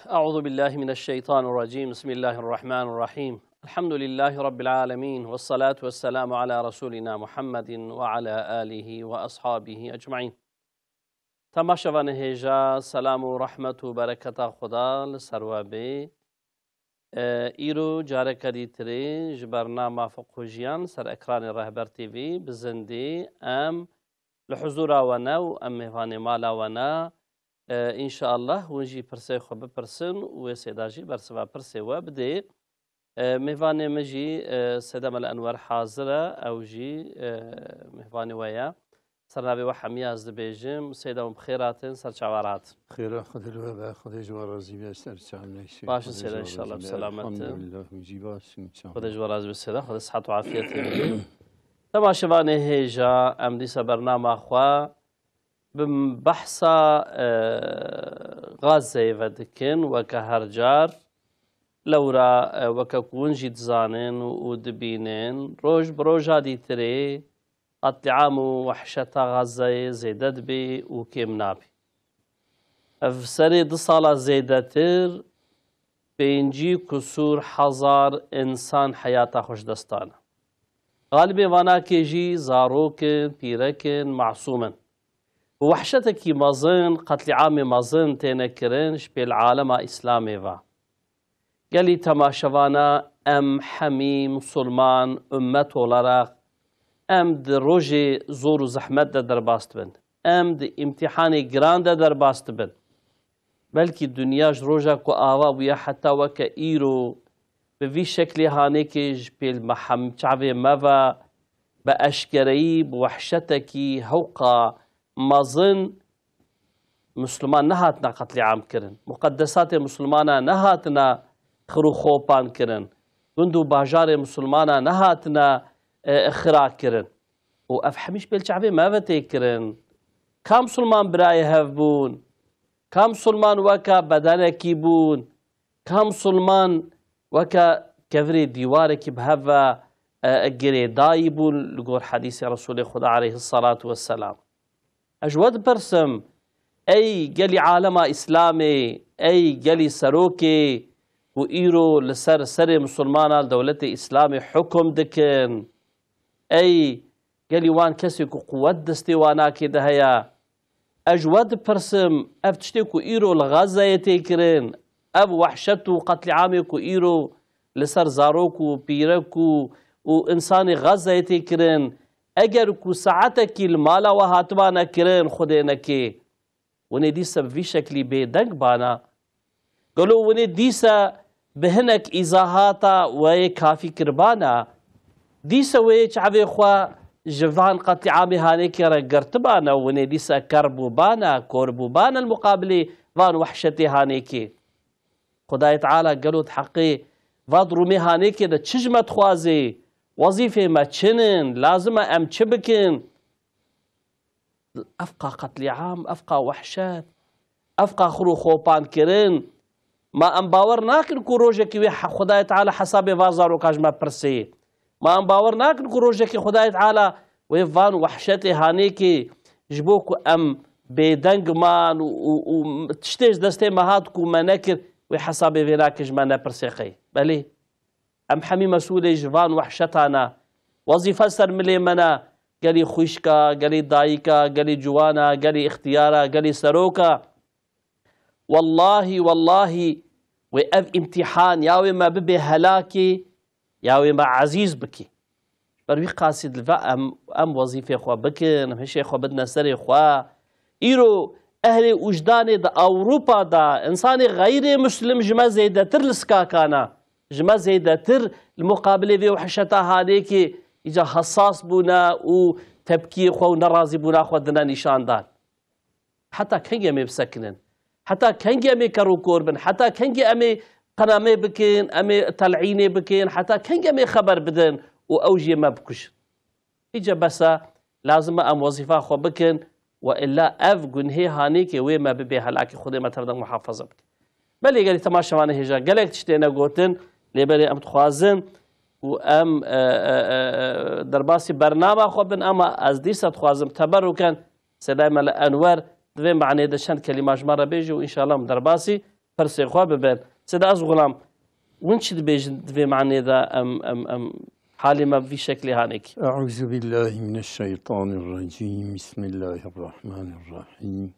أعوذ بالله من الشيطان الرجيم. بسم الله الرحمن الرحيم. الحمد لله رب العالمين والصلاة والسلام على رسولنا محمد وعلى آله وأصحابه أجمعين. تماشاوان هیجا سلام و رحمت و برکت خدا لسروابه ایرو جاره کردی تری جبرنامه فقهجیان سر اکران رهبر تیوی بزنده ام لحضور ونا و ام مهوان مالا ونا إن شاء الله ونجي برسي خو ببرسن وسيداجي برسوا برسي وبدي مهواني مجي سيدام الأنوار حاضرة أو جي مهواني ويا سرنابي وحمياز دبيجم سيدام بخيرات سرچاوارات خير خذ الوباء خذ جوار رازي بيستر تعمل شيء باش سيدا إن شاء الله بسلامة الحمد لله وجي باش إن شاء الله خذ جوار رازي بسيدا خذ صحة وعافية تماشاواني هيجا أم ديسا برنامج أخوا بحثا غازي ودكن وكهرجار لورا وككونجي تزانن ودبينن روج بروجا دي تري قطعام وحشتا غازي زيدت بي وكيم نابي افسري دصالة زيدتر بينجي كسور حزار انسان حياتا خوش دستانا غالبي وانا كيجي زاروكن بيركن معصومن وحشتك مازن قتل عام مازن تنكرنش بالعالم إسلامي و قالي تماشوانا أم حمي مسلمان أمت ولراق أم دروجي زور زحمت در باست بن أم د امتحاني جران در باست بن بلكي الدنيا روجا كو آوا ويا حتى وكا إيرو بفي شكل هانيكج بالمحم شعبي مفا بأشكري بوحشتكي هوقا مازن مسلمان نهاتنا قتل عام كرن مقدسات مسلمانا نهاتنا خرو خوبان كرن گندو باجار مسلمانا نهاتنا اخرا كرن و افحمش بالشعبي ما بتي كرن كم مسلمان براي هفبون كم مسلمان وكا بدنكي بون كم مسلمان وكا كفري ديوارك بهفا اجري دايبون لقول حديث رسول خدا عليه الصلاة والسلام أجود برسم أي جلي عالم إسلامي أي جلي سروكي وإيرو لسر سر مسلمانا دولة إسلامي حكم دكن أي جلي وان كسيكو قوة دستي وانا كده هيا أجود برسم أفتشتكو إيرو لغزة يتكرن أب وحشتو قتل عامكو إيرو لسر زاروكو بيركو وإنساني غزة يتكرن اگر کو ساعتك المالا وهاتوانا كرين خدينكي وني ديسا بفي شكلي بيدنك بانا قالوا وني ديسا بهنك إزاهاتا وي كافي كربانا ديسا وي شعبي خوا جفان قطع عامي هانيكي رقرتبانا وني ديسا كربو بانا كوربو بانا المقابلي فان وحشتي هانيكي خداي تعالى قالوا تحقي فادرومي هانيكي دا تشجمت خوازي وظيفة ما تشنن لازم أم تشبكن أفقى قتل عام أفقى وحشات أفقى خرو خوبان كرن ما أم باور ناكن كروجك وي خداي تعالى حسابي فازارو كاجما برسي ما أم باور ناكن كروجك خداي تعالى ويفان وحشتي هانيكي جبوكو أم بيدنج مان وتشتيج دستي مهاتكو منكر وحسابي فيناك جما نبرسي بلي أم حمي مسؤولي جوان وحشتانا وظيفة سر ملي منا قالي خوشكا قالي دايكا قالي جوانا قالي اختيارا قالي سروكا والله وأف امتحان ياوي ما ببي هلاكي ياوي ما عزيز بكي بروي قاصد الفا أم وظيفة خوا بكن أم هشي خوا بدنا سري خوا إيرو أهل وجداني دا أوروبا دا إنساني غير مسلم جما زيدا ترلسكا كانا جما زيدتر المقابلة في وحشتها هذيك إجا حساس بونا وتبكي خو نرازي بونا خو دنا نشان دان حتى كنجي أمي بسكنن حتى كنجي أمي كرو كوربن حتى كنجي أمي قنامي بكين أمي تلعيني بكين حتى كنجي أمي خبر بدن وأوجي ما بكش إجا بسا لازم أم وظيفة خو بكن وإلا أف جنهي هانيك وما ببي هلاكي خذي ما تردن محافظة بك بلي قالي تماشى وانا هجا قالك تشتينا قوتن لبري أم تخوازن وأم درباسي برنامج خوبن أما از ديسة تخوازم تبركن سدايما الأنوار دوين معني دشان كلمة جمارة بيجي وإن شاء الله درباسي برسي خواب ببين سيدا أز غلام ونش دبي معني ذا أم حالي ما في شكل هانيك. أعوذ بالله من الشيطان الرجيم. بسم الله الرحمن الرحيم.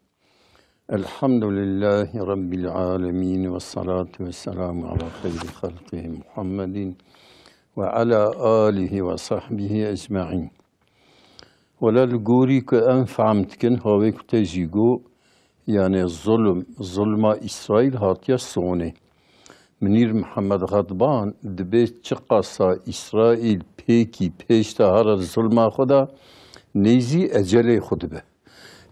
الحمد لله رب العالمين والصلاة والسلام على خير خلقه محمد وعلى آله وصحبه أجمعين. ولا الجوري كأنفعمتكن هاويك تجيجو يعني ظلم إسرائيل هاتيا صوني منير محمد غضبان دبيت چقاسا إسرائيل بيكي بيشتا هر الظلم خدا نيزي أجل خود به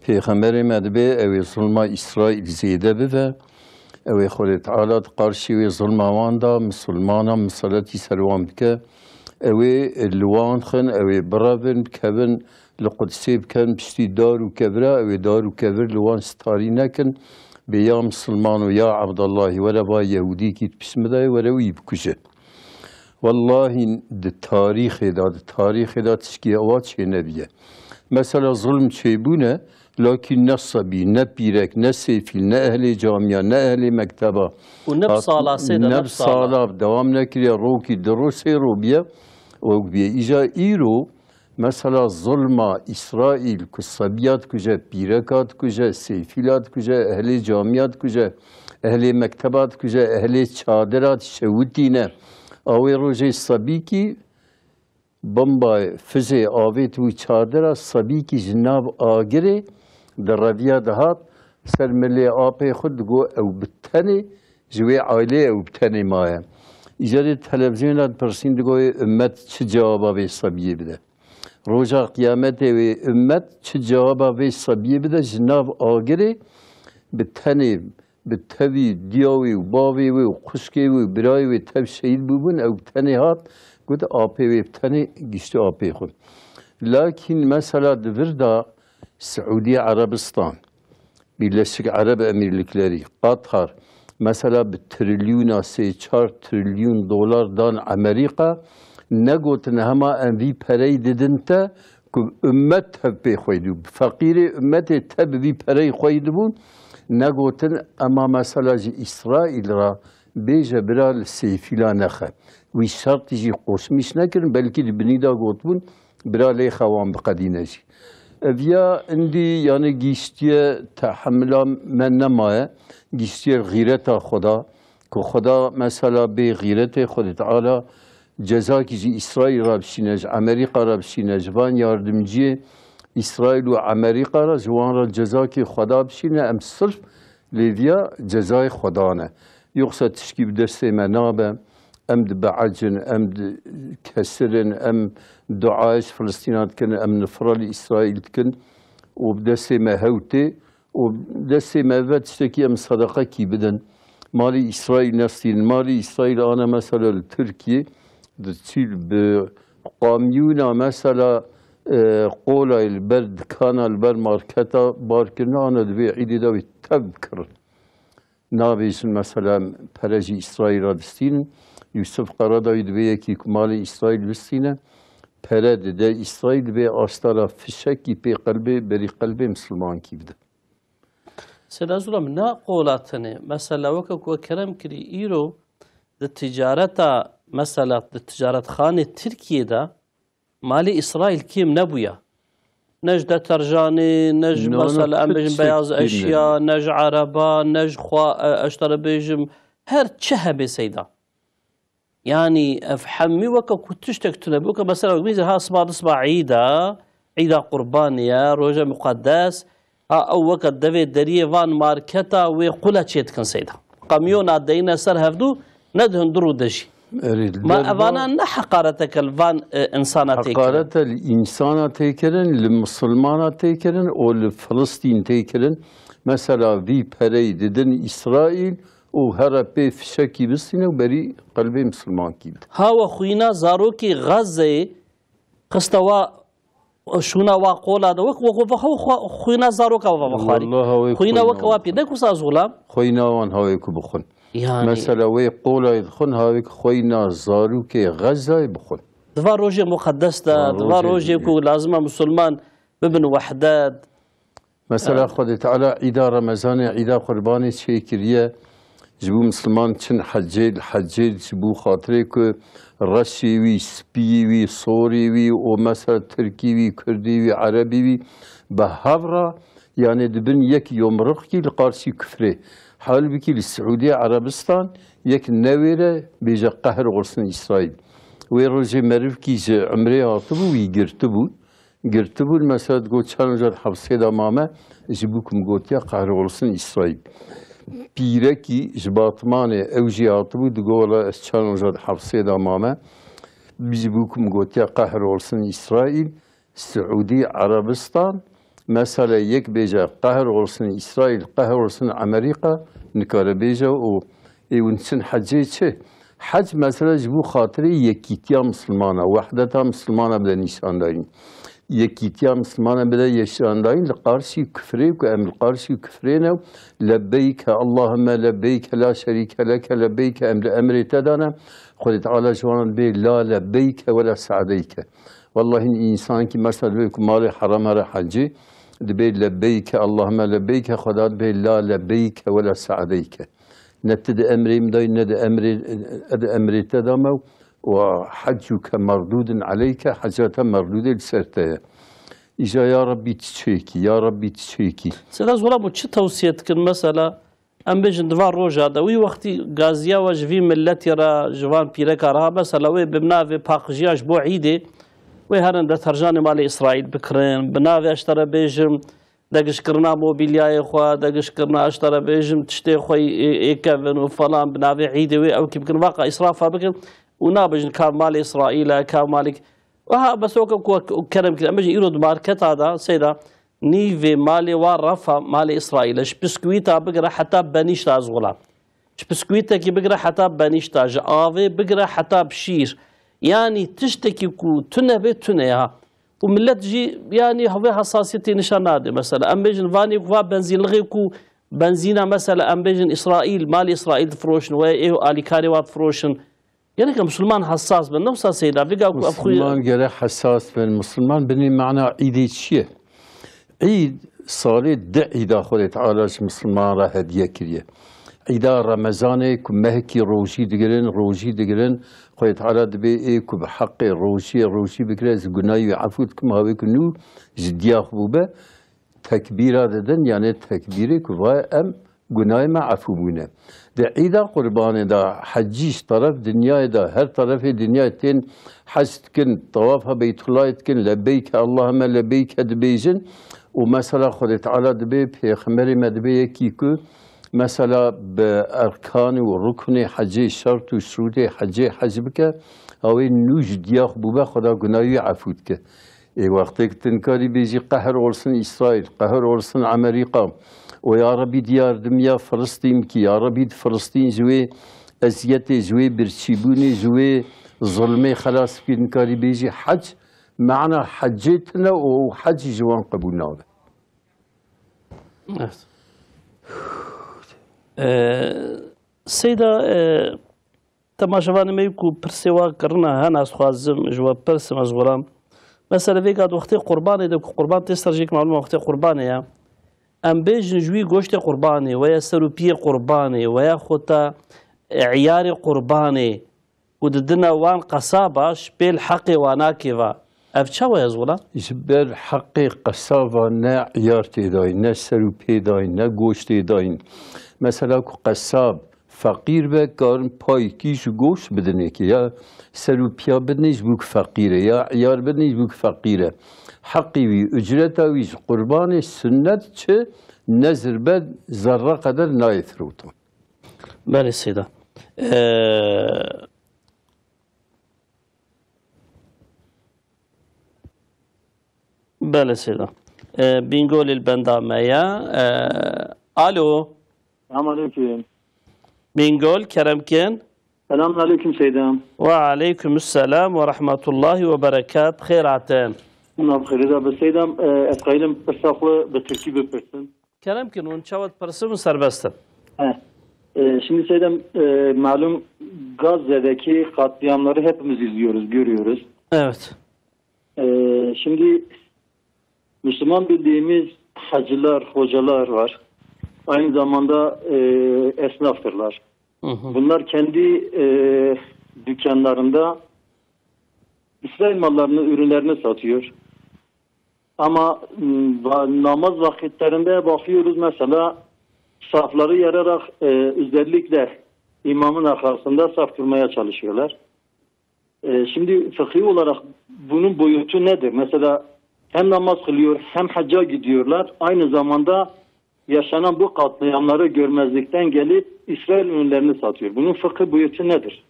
پیغمبر مدبه اوی ظلم إسرائيل زيده به اوی خود تعالى قارشي وی ظلم واندا مسلمانا مسلتي سروان بك اوی اللوان خن اوی برابن بكبن لقدسي بكن بشتي دار وكبرا اوی دار وكبر لوان ستاري نكن بيا مسلمان ويا عبد الله ولا با يهودي كيت بسم ده ولا ويبكشه والله التاريخ دا تشكيوات شي نبيه مثلا ظلم شيبونه لكن نصبي نبيرك نسيفي نأهل جامعة نأهل مكتبة ونبصالة سيدة نبصالة دوام نكري روكي دروسي روبيا وبيا إجا إيرو مثلا ظلم إسرائيل كصبيات كجا بيركات كجا سيفيلات كجا أهل جامعات كجا أهل مكتبات كجا أهل شادرات شوتينا أوي روجي صبيكي بمبا فزي آويت و چادر صبيكي جناب آگره در رویه دهات سر ملی آپی خود گو او بتنی جوی عائله او بتنی مایه ایجاد تلویزیونات پرسین دگوی امت چه جوابا به صبیه بده روزا قیامت و امت چه جوابا به صبیه بده جناب آگره بتنی بتوی دیاوی و باوی و خشکی و برای و تب شهید ببون او بتنی هات قد آپی و بتنی گشت آپی خود لكن مثلا دفردا سعودية عربستان بيلشك عرب أميرلكلاري قطر مثلا بالتريليون سي 4 تريليون دولار دان أمريكا نقوت هما أن في بري ددنتا أمت هبي خويدو فقير أمت تب في بري خويدبون نقوت أما مثلا جي إسرائيل را بيجا برال سيفيلا نخا وي شرط جي قوسميش نكرن بلكي بنيدا قوتبون برالي خوان بقدينجي افيا عندي يعني جيشتي تحمل من نماية جيشتي غيرتها خدا كو خدا مثلا بغيرته خدا تعالى جزاك جي إسرائيل رابشينج أمريكا رابشينج وان ياردمجي إسرائيل وأمريكا را جوان را جزاك خدا بشينه ام صرف ليفيا جزاي خدانه يقصد تشكي بدرسي منابه ام بعجن ام كسرن ام دعاش فلسطينات كن ام نفرال اسرائيل كن وبدسي ما هوتي وبدسي ما فتشتكي ام صدقه كي بدن مالي اسرائيل نفسين مالي اسرائيل انا مثلا تركيا تصير بقاميونا مثلا قولا البرد كان البر ماركتا باركنا انا دبي عيدي داوي تذكر نابيش مثلا برجي اسرائيل دستين يوسف قراداوي دبي كي مالي اسرائيل بستينه پرد ده إسرائيل به آستالا فشکی به قلبه بری قلبه مسلمان کی بده. سيدا زلم نا قولاتني مثلا وكو كرم كري إيرو التجارة مثلا التجارة خانة تركيا ده مالي إسرائيل كيم نبويا نج دترجاني نج مثلا أم بيجم بياض أشياء نج عربا نج خوا أشتري بيجم هر شهبة سيدا يعني افحمي وكا كنتش تكتب وكا مثلا ميزة ها صباح عيدة قربانية روجة مقدس ها او وكا دفي دريه فان ماركتا ويقولا تشيت كان سيدا قميون عدينا سر هفدو ندهن درو دشي ما افانا نحقارتك الفان انسانا تيكرن حقارة الانسانا تيكرن المسلمانا تيكرن او لفلسطين تيكرن مثلا في بري ددن اسرائيل وهربي في شكي بسينه وبري قلبي مسلمان كيد هاو خوينا زاروكي غزة قستوا شونا وقولا ده وقو خوينا زاروكا وبخاري خوينا وقوا بيدك وسازولا خوينا وان هاويكو بخون يعني مثلا وي قولا يدخون هاويك خوينا زاروكي غزة يبخون دفا روجي مقدس ده دفا روجي كو لازم مسلمان ببن وحداد مثلا خد تعالى عيدا رمضان عيدا قرباني شيكريه جبو مسلمان چن حجیل جبو خاطره که رشی وی سپی وی سوری وی و مثلا ترکی وی کردی وی عربی وی به هفرا يعني دبن يك يوم رخي لقارسي كفري حال بكي للسعودية عربستان يك نويرة بيجا قهر غرسن إسرائيل ويروجي مرفكي جا عمري عاطبو ويقرتبو المساد قو تشانجر حفصي دا ماما جبوكم قوتيا قهر غرسن إسرائيل بيركي جباطماني اوجي عاطبو دقولا تشانجر حفصي دا ماما بيجبوكم قوتيا قهر غرسن إسرائيل سعودي عربستان مثلا یک بیجا قهر ورسن اسرائیل قهر ورسن امریکا نکاره بیجا و ایونسن حجی چه حج مثلا جبو خاطری یکیتیا مسلمانه وحدتا مسلمانه بده نشان دارین یکیتیا مسلمانه بده نشان دارین لقارسی کفری و ام لقارسی کفرینه لبیک اللهم لبیک لا شریک لك لبیک امر تدانه خود تعالی جوان بی لا لبیک ولا سعدیک والله این انسان که مثلا بيكم مال حرام هر حجی دبي لبيك اللهم لبيك خدات بي لا لبيك ولا سعديك نتد امري مدين ند امري تدامو وحجك مردود عليك حجة مردود لسرتها إجا يا ربي تشيكي يا ربي تشيكي سيدا زولا بو چه توصيت كن مثلا ام بيجن دوار روجا دا وي وقتي غازيا وجفي ملتي را جوان بيركا را مثلا وي بمناوي باقجياش بو عيدي وی هرن در ترجمه مال اسرائیل بکرن بناوی اشترا بیجم دقش کرنا موبیلیای خوا دقش کرنا اشترا بیجم تشتی خوی ایکون و فلان بناوی عیدی وی او کی بکن واقع اسرافا بکن و نابجن کار مال اسرائیل کار مالک وها بس وكو كلام كده اما يرد ماركت هذا سيدا نيفي مالي ورفا مال اسرائيل اش بسكويتا بقرا حتى بنيشتا زغلا اش بسكويتا كي بقرا حتى بنيشتا جافي بقرا حتى بشير يعني تشتكي كو تنبي تنيها وملت جي يعني هو حساسيتي نشانات مثلا ام بيجن فاني كوا بنزين لغيكو بنزينه مثلا ام بيجن اسرائيل مال اسرائيل فروشن وايو الي كاريوات فروشن يعني كمسلمان حساس بالنفس سيدا فيقا مسلمان غير حساس بالمسلمان بني معنى عيد شيء عيد صالح دعي داخل تعالى مسلمان را هديه كريه عيد رمضان كمهكي روجي دقرن خوي تعالى دبي ايكو بحق روشي بكرز قناي عفوتكم هاوي كنو جديا خبوبه تكبيرا ددن يعني تكبيري كوا ام قناي ما عفوبونه ده عيدا قربان ده حجيش طرف دنيا ده هر طرف دنيا تين حج تكن طوافها بيت الله تكن لبيك اللهم لبيك دبيجن ومثلا خوي تعالى دبي بيغمري ما دبي كيكو مثلا بأركان وركن حجي شرط وشروط حج بك أو نوج دياخ بوبا خدا قناوي عفوتك اي وقتك تنكاري بيجي قهر ورسن إسرائيل قهر ورسن أمريكا ويا ربي ديار دميا فلسطين كي يا ربي فلسطين جوي أزيتي جوي برشيبوني جوي ظلمي خلاص في تنكاري بيجي حج معنا حجيتنا وحج جوان قبولنا سيدا تماشاوان ميكو برسوا كرنا هناس خوازم جوا برس مزغرام مثلا في قاد وقت قرباني دك قربان تسترجيك معلومه وقت قرباني يا ام بيج جوي غوشت قرباني ويا سروبي قرباني ويا خوتا عيار قرباني وددنا وان قصابه بيل حقي واناكيفا افشوا يا زغلا جبل حقي قصابه نا عيارتي داين نا سروبي داين نا غوشتي داين مثلا قصاب فقیر به کارن پای کیش و گوش بدنه که یا سلو پیا بدنیش بوک فقیره یا عیار بدنیش بوک فقیره حقی وی اجرت ویش قربان سنت چه نظر بد ذره قدر نایثروتون بله سیدا بله سیدا بینگول البندامية الو السلام عليكم. بينقول كرم كين. السلام عليكم سيدام. وعليكم السلام ورحمة الله وبركاته. خير عتان. الله بخير إذا بس سيدام أتقيلم برساقله بتركي ببرسن. كرم كين ونشوت برسم سربستن. Şimdi Seydam malum Gazze'deki katliamları hepimiz izliyoruz, görüyoruz. Evet. Şimdi Müslüman bildiğimiz hacılar, hocalar var. aynı zamanda esnaftırlar. Bunlar kendi dükkanlarında İsrail mallarını, ürünlerini satıyor. Ama namaz vakitlerinde bakıyoruz mesela safları yararak özellikle imamın arkasında saf durmaya çalışıyorlar. Şimdi fıkhi olarak bunun boyutu nedir? Mesela hem namaz kılıyor hem hacca gidiyorlar. Aynı zamanda yaşanan bu katliamları görmezlikten gelip İsrail ürünlerini satıyor. Bunun fıkhi boyutu nedir?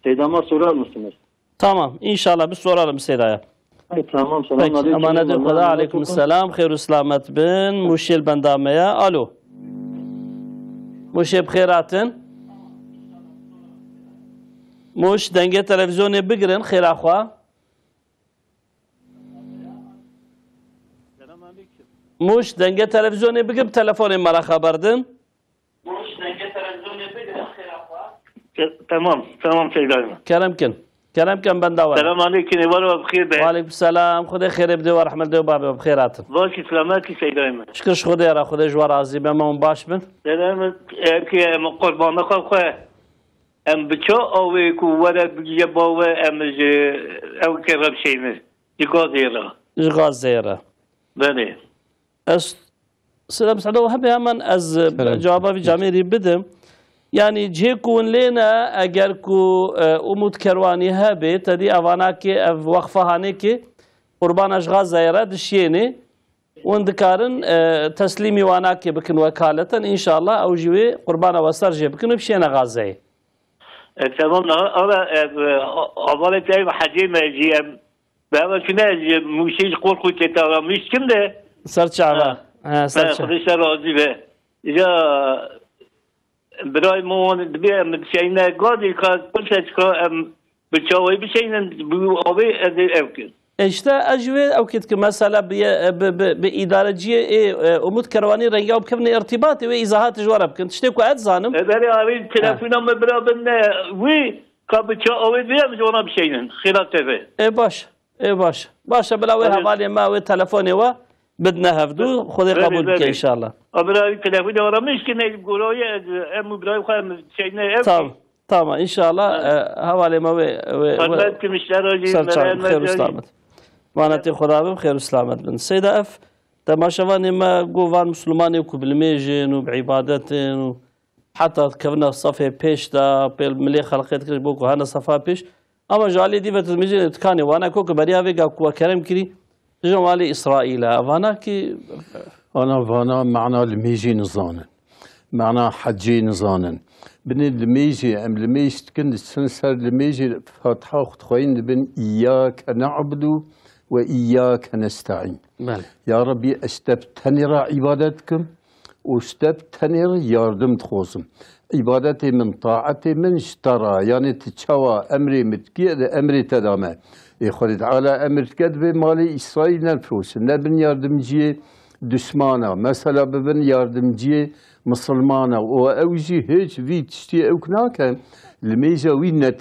Seydam'a sorar mısınız? Tamam. İnşallah bir soralım Seyda'ya. Tamam. Peki. Emanet-i Kuda. Aleykümselam. Hayru selamet bin. Muşil bendameye. Alo. Muşil bxeyratın. Muş denge televizyonu bigirin. Xeyr axwa. Muş denge televizyonu bigib telefonu mara xabardın. Muş denge televizyonu bigirin. Xeyr axwa. Tamam Seyda'yım. Keremkin benda var. Selam aleyküm. Var bxeyr be. Aleyküm selam. Xuda xeyr bde ve rahmet de babi bxeyratın. Başı selamati Seyda'yım. Şükür xuda yara xuda jwar azî bema baş bin. Selam ki qurbanı xalqa. Em biço awe ku wara biye bawe em ev kerab şeymi. Digazira. Jgazera. Beni. Es Selam Sa'da وهبي hemen az cevabı camiri bidim. Yani cekun lena eğer ku umut kervani habe tadi avana ki ev vakfahane ki kurban ajgazera dişyeni وندكارن تسليمي واناكي بكن وكالة إن شاء الله أو جوي قربانا وسرجي بكن بشينا غازي. تمام أنا أول شيء حجي ما جي بعد شنو مشي قول قلت ترى مش كمده سرچاوا سرچا خدش راضي به إذا برای ما دبی شينا قاضي كان كل شيء كان بتشوي بشينا بأبي أذكر. İşte أجوي أو كده مثلا بإدارجية أمود كرواني رنجاو بكمن ارتباطي وإزاحات جوارب كنت تشتكو أتزانم. برای آوی تلفنم برابن وی کابچه آوی دیم جونا بشینن خیرات تفه. باش بلا وی حوالی ما وی تلفوني و بدنا هفدو خذي قبول بك إن شاء الله. برای تلفنی ورامش کنه گروهی ام برای خواهم شینه. tamam إن شاء الله حوالی ما وی. خدمت کمیشتر آجی. خير وسلامت. مانتي خدابم خير وسلامت بن سيدة أف تماشواني ما قوان مسلماني وكبالميجن وبعبادتن وحتى كفنا صفي بيش دا بالملي خلقيت كريش بوكو هانا صفا بيش أما جالي دي فتميجن تكاني وانا كوك بريا فيقا كوا كرم كري جمالي إسرائيل وانا كي أنا وانا معنى الميجي نزانا معنى حجي نزانا بن الميجي أم الميجي تكن السنسر الميجي فاتحة خوين بن إياك نعبد وإياك نستعين. يا ربي استبتنر عبادتكم واستبتنر ياردم تخوصم عبادتي من طاعتي من اشترى يعني تتشوى أمري متكي أمري تدامه يخلد على أمر كذب مالي إسرائيل نفوس نبن ياردم جي دشمانا مثلا ببن ياردم جي مسلمانا وأوجي هيج في تشتي أوكناكا الميجا وينت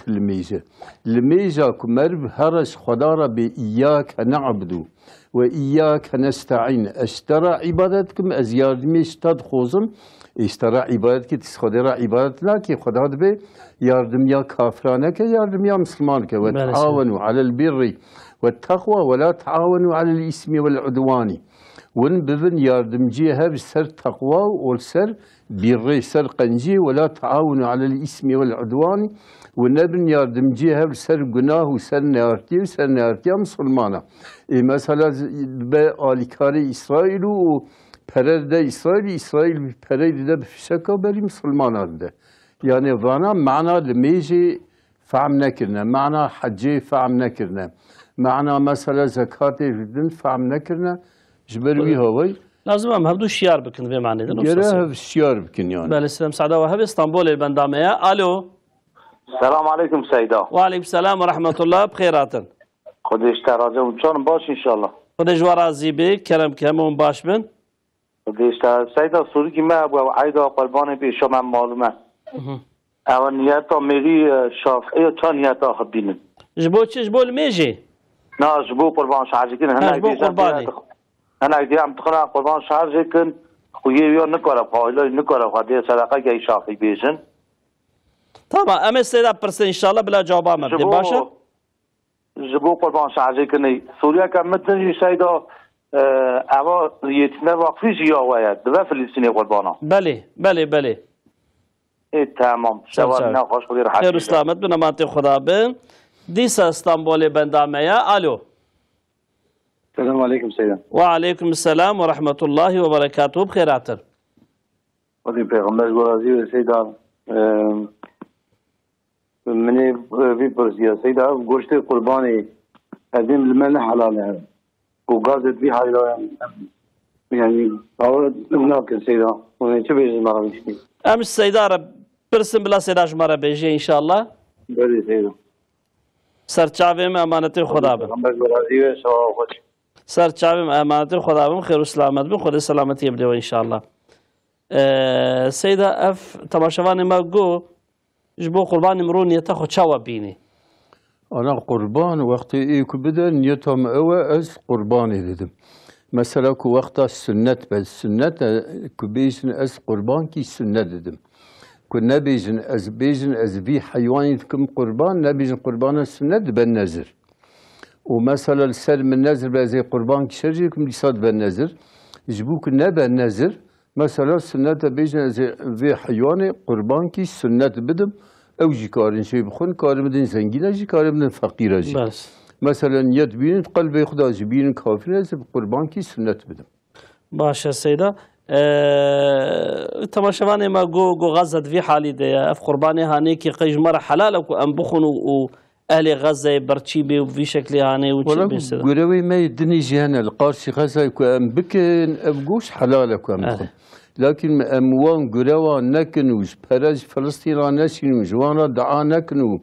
الميجا كمرب هرش خدارة بإياك نعبد وإياك نستعين اشترى عبادتكم أزياد ميش تدخوزم اشترى عبادتك تسخدر عبادتنا كي خداد بي ياردم يا كافرانك ياردم يا مسلمانك وتعاونوا على البر والتقوى ولا تعاونوا على الإثم والعدوان ون ببن ياردم جيها بسر تقوى والسر بالري سر قنجي ولا تعاونوا على الإثم والعدوان ونبن ياردم جيها بسر قناه وسر نارتي وسر نارتي مسلمانا مثلا بآلكاري إسرائيل وپرد إسرائيل پرد ده بفشكا بري مسلمانا ده يعني وانا معنى الميجي فعم نكرنا معنى حجي فعم نكرنا معنى مثلا زكاة الدين فعم نكرنا جبروي هواي لازم هم هبدو شيار بكن في معنى ده جراه شيار بكن يعني بله السلام سعدا وهب اسطنبول البندامية الو السلام عليكم سيدا وعليكم السلام ورحمة الله بخيراتن خودش تراجع وچون باش ان شاء الله خودش ورازي بك كلام كمون باش بن خودش سيدا سوري کی ما ابو عيدا قربان به شما معلومه او نیتا میری شافعی تا نیتا خبینن جبو الميجي نا جبو قربان شارجكن هنا جبو قرباني انا دي عم تقرا قربان شارجكن خویه یا نکاره پایلای نکاره خواهده صدقه که شاخی بیشن طبعا ام سیدا پرسه انشالله بلا جواب آمد باشه جبو قربان شعجه کنی سوریا که متنجی سیدا اما یتیمه وقفی جیا وید دوه فلسطینی قربانا بله تمام شوال نخواش خودی رحمت خیر و سلامت به نمات خدا بن دیسا استانبول بندامه الو السلام عليكم سيدنا. وعليكم السلام ورحمة الله وبركاته بخير عطر. ودي پیغمبر گوازی سیدا منی بی پرسیا سیدا گوشت قربانی ادیم لمن حلاله و گازت بی حلاله يعني اول ناكل سيدا وني چه بیش مرا میشنی امش سيدا رب برسم بلا سيداش مرا بيجي ان شاء الله. بله سيدا. سرچاویم امانت خدا بن. پیغمبر گوازی و سوا خوش. سرچاویم امانت خدا بن خیر و سلامت بن خدا سلامتی بده ان شاء الله. سيدا اف تماشوان ما گو جبو قربان مرون يتاخو چاوا بيني. أنا قربان وقت إيكو بدا نيتهم أوا أز قرباني ددم. مثلا كو وقت السنة بس السنة كو بيجن أز قربان كي السنة ددم. كو نبيجن أز في حيوان كم قربان نبيجن قربان السنة بالنذر. ومثلا السر من النذر بزي قربان كي شرجي كم لصاد بالنذر. جبوك نبا النذر مثلا السنة بيجن في حيوان قربان كي السنة بدم. او جی کارن شی بخون کار بدن زنگی جی کار بدن فقیر جی بس مثلا نیت بین قلب خدا جی بین کافر است قربان کی سنت بدم باشه سیدا تماشوان ما گو غزه في حالي ده اف قرباني هاني كي قيج مره حلال او ام بخون و اهل غزه برچي بي في شكل هاني و چي غروي ما يدني جهنم القارشي غزه كو ام بكن ابغوش حلال كو ام لكن أموان قروا نكنوز برج فلسطين نشنو جوانا دعا نكنو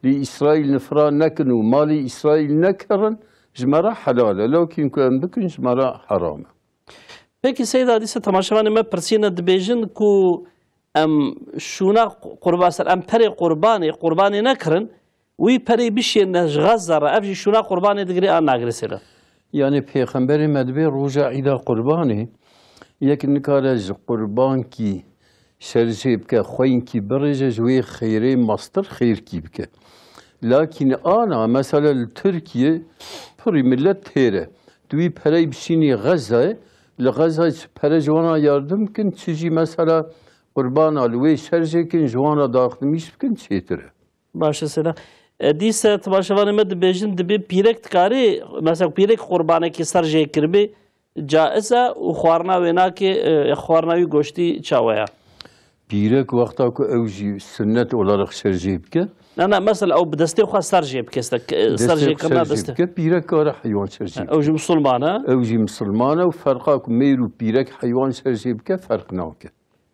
لإسرائيل نفرا نكنو مالي إسرائيل نكرن جمرة حلالة لكن كان بكن جمرة حرامة. Peki Seyda hadise tamaşavanı me persina dibêjin ku em şuna qurbasar em perê qurbanê nekirin wî perê bişêne ji Gaza re ev jî şuna qurbanê digirê an nagirê Seyda. Yani Peygamberî me dibe roja îda qurbanê یک نکاره قربان کی شرجه بکه خوین کی برجه جوی خیره ماستر خیر کی بکه لكن أنا مثلا تركيا بري ملت تيره دوي بري بشيني غزة لغزة بري جوانا يردم كن تجي مثلا قربان الوي شرجه كن جوانا داخل مش بكن تشيتره باشه سلا دیسه تماشاوان مد بیجن دبی پیرک تکاری مثلا پیرک قربانه کی سرجه کربی جائزه و خوارنا وینا که خوارناوی گوشتی چاویا پیرک وقتا که اوجی سنت olarak شرجه بکه نه مثلا او بدسته خو سرجه بکه سرجه کنا دسته بکه پیرک کار حیوان شرجه اوجی مسلمانه و فرقا که میرو پیرک حیوان شرجه بکه فرق ناکه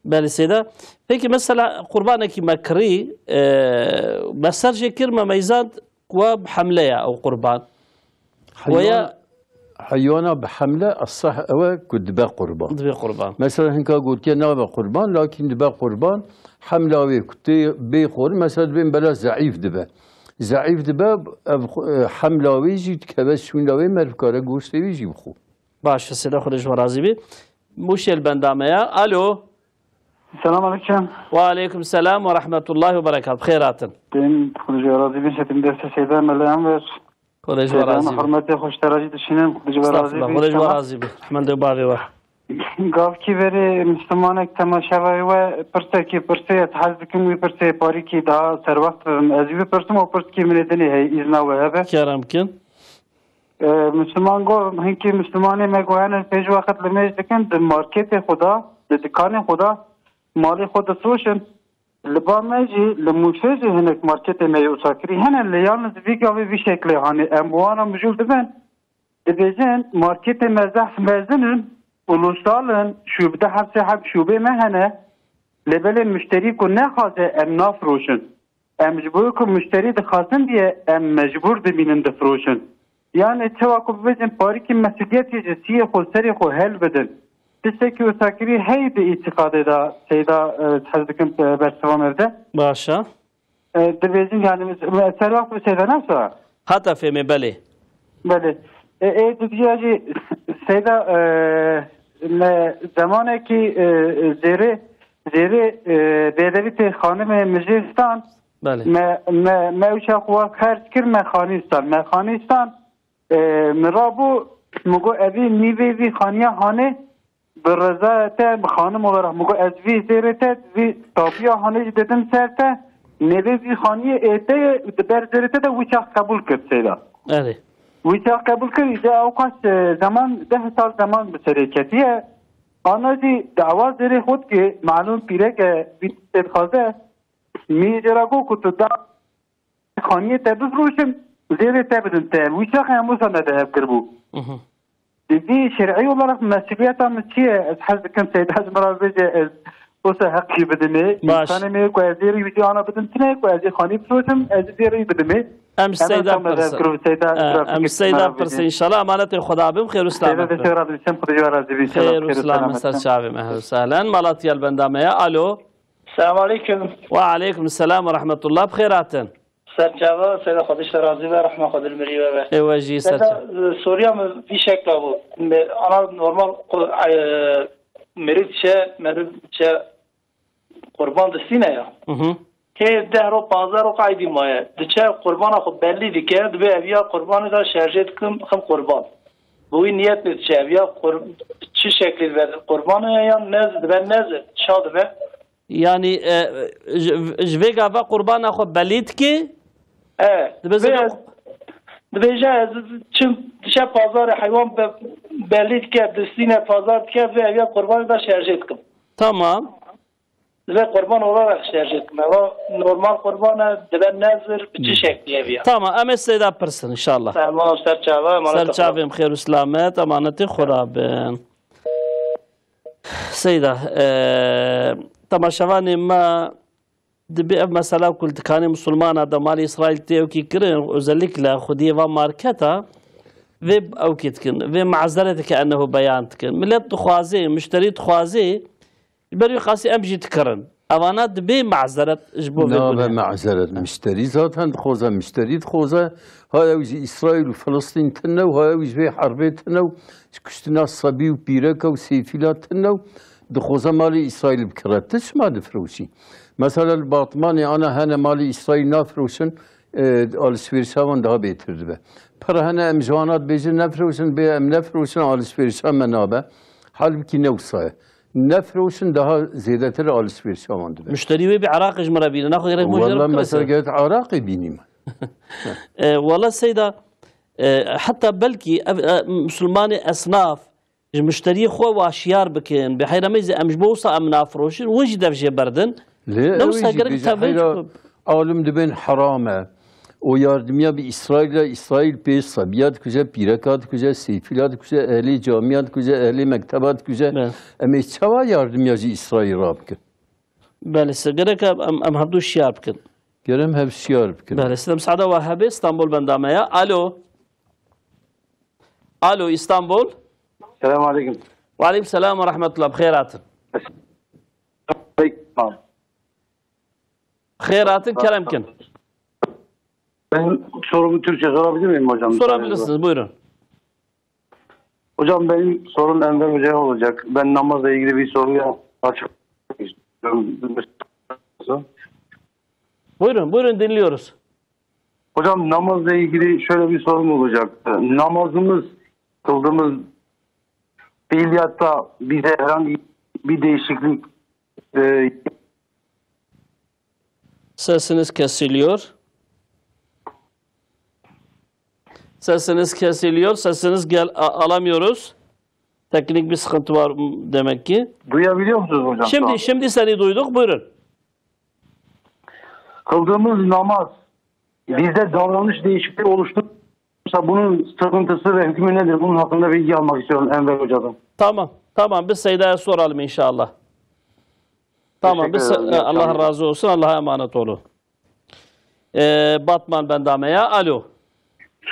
بله سیدا پeki mesela قربانه کی مکری بسرجه کرما میزاد و بحمله او قربان ويا حيوانا بحملة الصح أو كدبا قربان. دبا قربان. مثلا هنكا قلت يا نابا قربان لكن دبا قربان حملة وي كتي بيخور مثلا بين بلا زعيف دبا حملة وي جيت كبس شون لوي مركارة قوشتي ويجي بخو. باش سيدا خدش ورازي بي. مشيل بندامية. ألو. السلام عليكم. وعليكم السلام ورحمة الله وبركاته. بخيرات. بين خدش ورازي بي شتم درس سيدا ملام بس. خدش ورازي بي. حرمتي خوش تراجي تشينم خدش ورازي بي. خدش ورازي بي. حمد باغي واحد. گاف کی بری مسلمانک تماشاوی و پرسه کی پرسه حزب کنی پرسه پاری کی دا سر وقت ازوی پرسم و پرس کی مندنی هی ایزنا و هبه کرم کن مسلمان گو هنکی مسلمانی مگوین پیش وقت لمیج دکن د مارکت خدا د دکان خدا مالی خود سوشن لبا میجی لموشجی هنک مارکت می اوساکری هن لیان زویگاوی بی شکلی هانی اموانا مجول دبن دبیجن مارکت مزح مزنن uluslararası şubede hepsi hep şube mehane lebele müşteri ko ne xaze em nafroşun em mecbur ko müşteri de xazın diye em mecbur de binin de froşun yani tevakuf bezin pariki mesuliyet yecisiye xol seri xol hel bedin disteki usakiri hey de itikade da seyda hazdikin bersevam evde başa de bezin yani servak bu seyda nasıl hatta femi beli beli دیگه سیدا زمانی که زیر بیدویت خانم مجلستان بله ما اوچه خواه خرج کرد مخانیستان مرابو مگو اوی نیوی خانیه هانه برزا تا خانم وره مگو از وی زیر تا وی تابیا هانه دیدم سر تا نیوی خانیه ایته بر زیر تا اوچه قبول کرد سیدا بله ویچه قبول کرد ده اوقاش زمان 10 سال زمان بسریکتیه آنها دی دعوا زیر خود که معلوم پیره که بیت خوازه می جراغو که تو دا خانیه تبز روشم زیر تبدن تب ویچه خیموسا ندهب کربو دی شرعی olarak مسئولیتم چیه از حزب کم سید حزب مرا بجه اوسا حقی بدمه خانمه که از زیری ویدی آنا بدن تنه که از خانی بروشم از زیری بدمه ام سيدا برس ام سيدا برس ان شاء الله امانه خدا بهم خير وسلامه خير وسلامه استاذ شعبي اهلا وسهلا مالاتيا البنداميه الو السلام عليكم وعليكم السلام ورحمه الله بخيراتن سرچاوا سيدا خودش راضي و رحمه خود المري و ايواجي سوريا في شكل ابو انا نورمال مريض قربان دستينه يا که 10 رو 15 رو قاعدی مایه دچه قربان خود بلی دیگه به اویا قربان را شارژت کم خم قربان بوی نیت دچه اویا چه شکلی به قربان یا نزد به نزد شاد به یعنی جویگا و قربان خود بلید کی دبیجه چه دچه بازار حیوان بلید که دستین بازار که به اویا قربان را شارژت کم تمام دبه قربان اولا شارژت کنه و نورمال قربان دبه نظر به چه شکلیه بیا تمام ام سيدا برسن ان شاء الله تمام سرچاوه خير وسلامت امانت خدا بن سيدا تماشاوان ما دبي مسألة كل كان مسلمان هذا مال إسرائيل تيو كي كرن وزلك له خديه وماركتها ويب أو كتكن في معذرتك كأنه بيان تكن ملت تخوازي مشتري تخوازي بري خاصي أمجي تكرن أوانات دبي معذرت جبو لا معذرت مشتري ذاتها خوزة مشتري خوزة هاي وجي إسرائيل وفلسطين تنو هاي وجي في حربي تنو كشتنا الصبي وبيركا وسيفيلات تنو دخوزة مالي إسرائيل بكرتش ما دفروشي مثلا الباطماني أنا هنا مالي إسرائيل نافروشن alışverişe daha beterdi be. Para hene emcanat bejin nefroşun be em nefroşun alışverişe menabe. Halbuki ne usaya. نفروشن ده زيادة الألسفير شامان ده. مشتري وي بعراق إجمرا بينا ناخذ غيرك مجرد. والله مثلا قلت عراقي بيني. والله سيدة حتى بلكي مسلمان أصناف المشتري خو واشيار بكين بحيرة ميزة أمجبوصة أم نافروشن وجد في بردن. لا نوصل قرق تابج. عالم دبن حرامه. O yardımya bir İsrail peş sabiyat kuze, pirakat kuze, seyfilat kuze, ehli camiyat kuze, ehli mektebat kuze. Ama çava yardımyacı İsrail rabkın. Bəli, sizə gerek am habdu şiar bkin. Gerem hep şiar bkin. Bəli, sizə müsaade Vahabi İstanbul bendamaya. Alo. Alo İstanbul. Selamun aleyküm. Ve aleyküm selam ve rahmetullah. Bxeyratın. Bxeyratın keremkin. Ben sorumu Türkçe sorabilir miyim hocam? Sorabilirsiniz, buyurun. Hocam benim sorum Enver Hoca'ya olacak. Ben namazla ilgili bir soruya açık istiyorum. Buyurun dinliyoruz. Hocam namazla ilgili şöyle bir sorum olacak. Namazımız, kıldığımız fiiliyatta bize herhangi bir değişiklik Sesiniz kesiliyor. Sesiniz kesiliyor. Sesiniz alamıyoruz. Teknik bir sıkıntı var demek ki. Duyabiliyor musunuz hocam? Şimdi seni duyduk. Buyurun. Kıldığımız namaz bizde davranış değişikliği oluşturursa bunun sıkıntısı ve hükmü nedir? Bunun hakkında bilgi almak istiyorum Enver Hoca'dan. Tamam. Biz Seyda'ya soralım inşallah. Tamam. Biz Allah razı olsun. Allah'a emanet olun. Batman bendameya. Alo.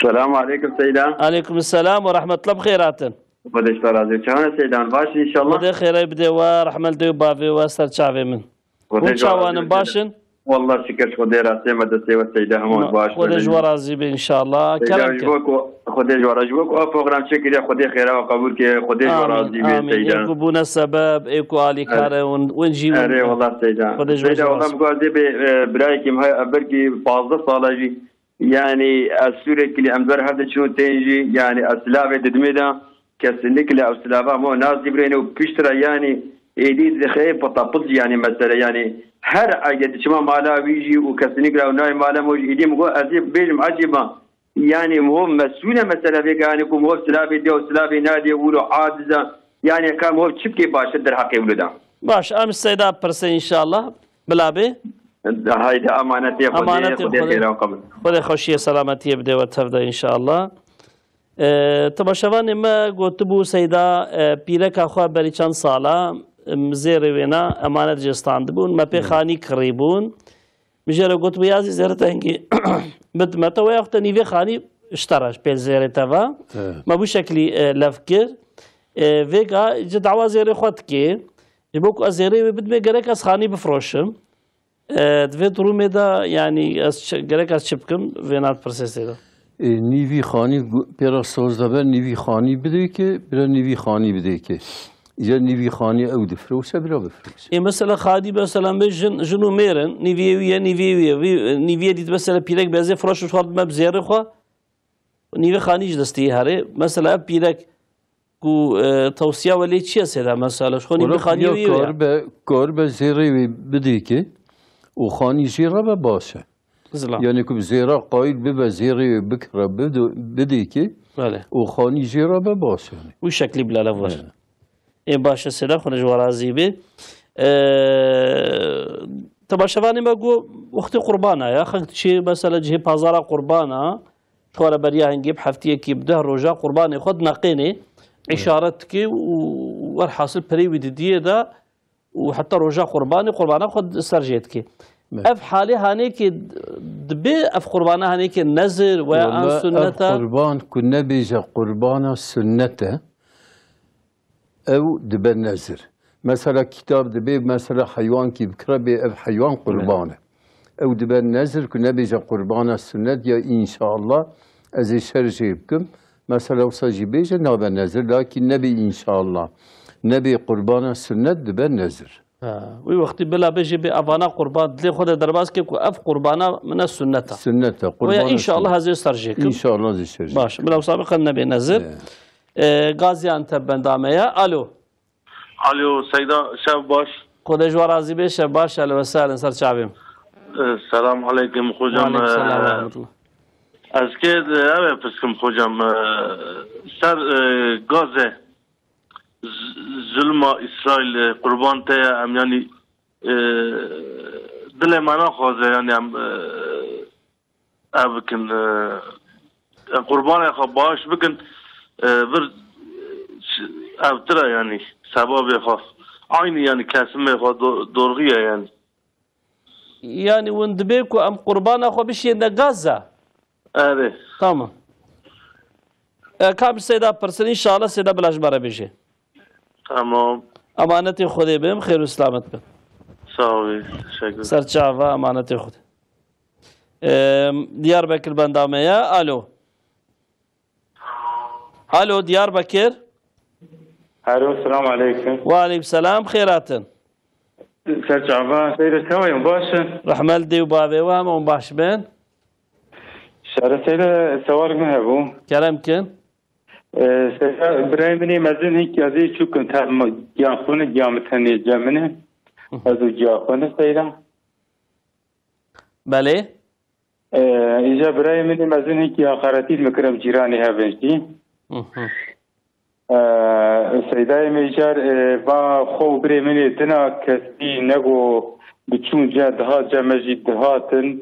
Selamun aleyküm Seydan. Aleyküm selam ve rahmetullah bxeyratın. Kardeşler razı Çağına Seydan. Baş inşallah. Hadi xeyre bide ve rahmet de bavi ve serçave min. Bu çavanın başın. Vallahi şükür Xudaya razı mede Seyda Hamad baş. Xudaya razı be inşallah. Kelam ki. خودی جوارا جو کو پروگرام چکیه خودی خیره و قبول که خودی جوارا زیبه سیدان اكو بونا سبب اكو علي كاره ونجي اره والله سیدان سیدان والله مقاضی به برای که مهای ابرکی 15 ساله جی يعني السوري كلي أمدور هذا شنو تيجي يعني السلافة تدميدا كسنك لا السلافة مو ناس يبرينه وكشترا يعني إيدي ذخير بطابط يعني مثلا يعني هر عجد شما مالا بيجي وكسنك لا وناي مالا موجي إيدي مقول أزيب بيجم عجيبا يعني هو مسؤولة مثلا فيك يعني كم هو سلافة دي وسلافة نادي ولو عاجزة يعني كان هو شبكي باش در حقي ولدا باش أمس السيدة برسي إن شاء الله بلابي هايدا أمانتي خدي خيرا وقبل خدي خوشية سلامتي بدي وتفضل إن شاء الله تماشاوان ما قلت بو سيدا بيرك أخوة بري چند سالا مزيري وينا أمانت جستان دبون ما بيخاني قريبون مجرد قلت بو يازي زيرتا هنگي بتمتا ويأخت نيوي خاني اشتراش بيل زيرتا ما بو شكلي لفكر ويقا جدعوا زيري خود كي جبوك أزيري بدمي قريك أس خاني بفروشم دوید رومه دا یعنی از گرک از چپکم وینات پرسیسته دا نیوی خانی پیرا سوزده نیوی خانی بده که برا نیوی خانی بده که یا نیوی خانی او دفروشه برا بفروشه این مثلا خادی مثلا به جنو میرن نیویه دید مثلا پیرک بیازه فروشش خورد مبزیره خواه نیوی خانیش دستی هره مثلا پیرک کو توصیه ولی چیه سیده مثلا شو نیوی خانی ویوه کار به زیره بده که و خانی زیره به باشه یعنی که زیره قاید به زیره بکره بده که و خانی زیره به باشه و شکلی بلا لفظ این باشه سیده خونش ورازی بی تباشوانی ما گو وقت قربانه یا خلق چی مثلا جه پازارا قربانه شوارا بریا هنگی بحفتیه کی بده روژا قربانه خود نقینه اشارت کی و الحاصل پریوی دیه دا وحتى رجاء قربانه خد سرجيت كي اف حالي هانيك دبي اف قربانه هانيك النذر وان سنته قربان كنا بيجا قربانه سنته او دبي النذر مثلا كتاب دبي مثلا حيوان كي بكره بي اف حيوان قربانه او دبي النذر كنا بيجا قربانه سنت يا ان شاء الله از شرجيبكم مثلا وصاجي بيجا ناب النذر لكن نبي ان شاء الله نبي قربان السنة دبر نذر. وي وقت بلا بيجي بأفانا قربان دلي خود درباس كيف أف قربانا من السنة. السنة قربان. ويا إن شاء الله هذا يسترجيك. إن شاء الله هذا يسترجيك. باش بلا سابقا النبي نذر. غازي أنت بندامية. ألو. ألو سيدة شاب باش. خود جوارازي بيش شاب باش أهلا وسهلا سر شعبهم. السلام عليكم خوجم. وعليكم السلام ورحمة الله. أزكيد أبي بسكم خوجم سر غازة. ظلم إسرائيل قربان تيا أم يعني دل معنا خوازه يعني أم أبكن قربان يا خباش بكن بر أبترى يعني سبب يخاف عيني يعني كاسم يخاف دورغية يعني وندبيكو أم قربان أخو بشي نغازة أره تمام كاب سيدا برسل إن شاء الله سيدا بلاش بارا بيجي تمام امانت خودی بهم خیر و سلامت بم ساوی شکر سرچاوا امانت خود دیاربکر بندامه الو الو دیاربکر الو السلام عليكم وعليكم السلام خيراتن سرچاوا سيد سوي باشن رحمل دي وبابي وهم باش بين شهر سيد سوار مهبو كلام كن برای مزن هیچ ازی چون تام جاخونه جامتنی جامنه ازو جاخونه سیدا بله ایجا برای مزن هیچ آخراتی مکرم جیرانی هفنشی سیدای میجار با خوب برای منی تنا کسی نگو بچون جدها جمجید دهاتن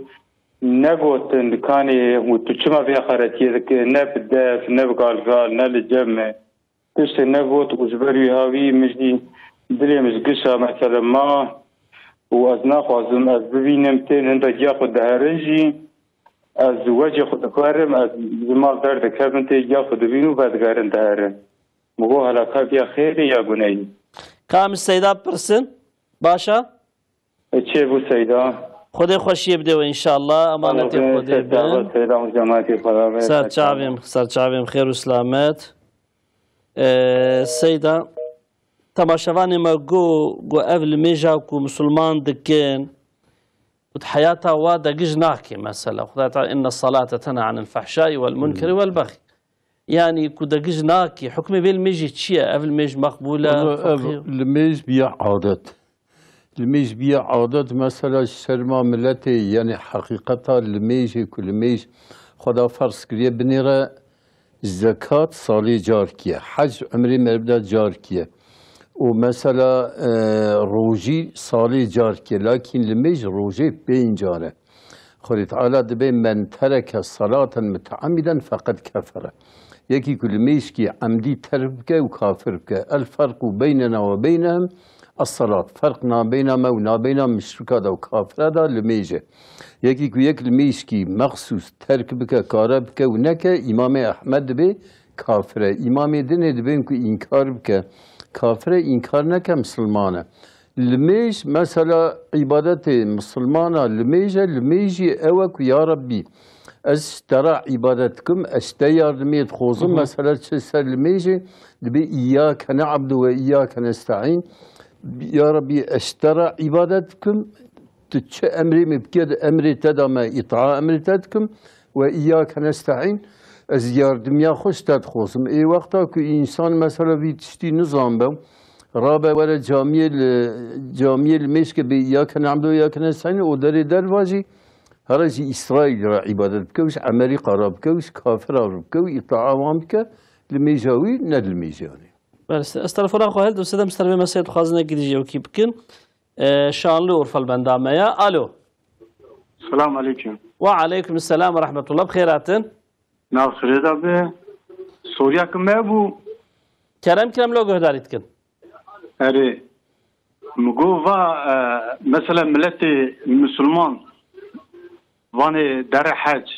نگوتن کانی و تو چما بیا خارجی که نب دف نب قال نل جمع کس نگوت وزبری هاوی مجدی دلی مزگشا مثلا ما و از نخوازم از ببینم تن هنده جا خود دهرنجی از وجه خود کارم از زمان درد کردن تی جا خود بینو بدگارن دهرن مگو حالا کافیا خیلی یا گناهی کام سیدا پرسن باشا چه بو سیدا خدای خوشی بده و انشاءالله امانت خدای بن سرچاویم خیر و سلامت. سیدا تماشاوانی ما گو اول میجا کو مسلمان دکن حياتها وادا جناكي مثلا خدای تعالى إن الصلاة تنهى عن الفحشاء والمنكر والبغي يعني كودا جناكي حكمي بالميجي تشيا قبل ميج مقبولة الميج بيع عادات الميج بيع عادات مثلا شرما ملتي يعني حقيقتها الميج كل ميج خدا فرض كريه بنيرة زكاة صالي جاركية حج عمري مربدا جاركية ومثلا روجي صالي جاركية لكن الميج روجي بين جاره خدای تعالی دبی من ترک الصلاة متعمدا فقد كفر يكي كل ميشكي عمدي ترك وكافر الفرق بيننا وبينهم الصلاة فرقنا بيننا وبين مشركة وكافر لميجة يكي كل ميشكي مخصوص ترك بك كاربك ونك إمام أحمد بي كافر إمام دين دبين كو إنكار بك كافر إنكار نك مسلمانه الميج مثلا عبادة مسلمانة الميجي أوك يا ربي أسترى عبادتكم أستيار دميت خوزم مثلا تسر الميجي دبي إياك نعبد وإياك نستعين يا ربي أسترى عبادتكم تتش أمري مبكد أمري تدام إطاعة أمري تدكم وإياك نستعين أزيار دميا خوش تدخوزم أي وقتا كو إنسان مثلا في تشتي نظام بو رابع ورا جامعه المشك بإياك نعبد وإياك نستعين وداري درواجي هرجي إسرائيل را عبادت بكوش أمريكا را بكوش كافر را بكوش إطاعة وام بك الميجاوي ند الميجاني بس استلفونا خو هل استاذ مستر مسعود خازنه گیری جو کی بکن شانلو اورفال بندامیا الو السلام عليكم وعليكم السلام ورحمة الله بخيراتن ناو خير به سوريا كم ابو كلام لو قهداريت كن اري مقوفا مثلا ملتي المسلمان واني دار حج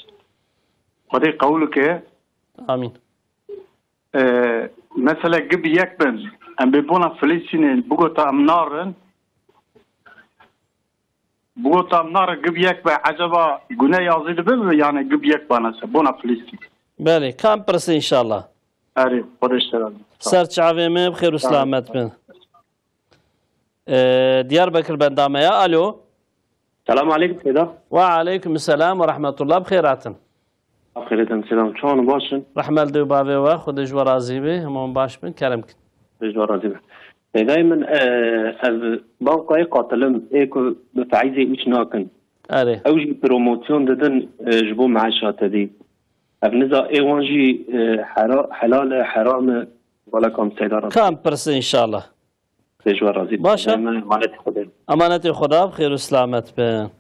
ودي قولك امين مثلا قب يكبن ام بيبونا فلسطين بوغوتا امنارن بوغوتا امنار قب يكبن عجبا قنا يازيد بل يعني قب يكبن بونا فلسطين بله كم برس ان شاء الله اري خد اشتغل سرچ عوامه بخير وسلامت بن دياربكر بنداميا الو السلام عليكم سيدا وعليكم السلام ورحمة الله بخيراتن بخيراتن سلام شلون باشن رحمة الله وبابي وخد جوا راضي به همون باش بن كرمك جوا راضي به دائما بانقاي قاتلم ايكو بفعيزي ايش ناكن اري اوجي بروموسيون ددن جبو معاشات دي ابنزا ايوانجي حلال حرام ولا كم سيدا كم برس ان شاء الله باشا امانت خدا بخير وسلامت به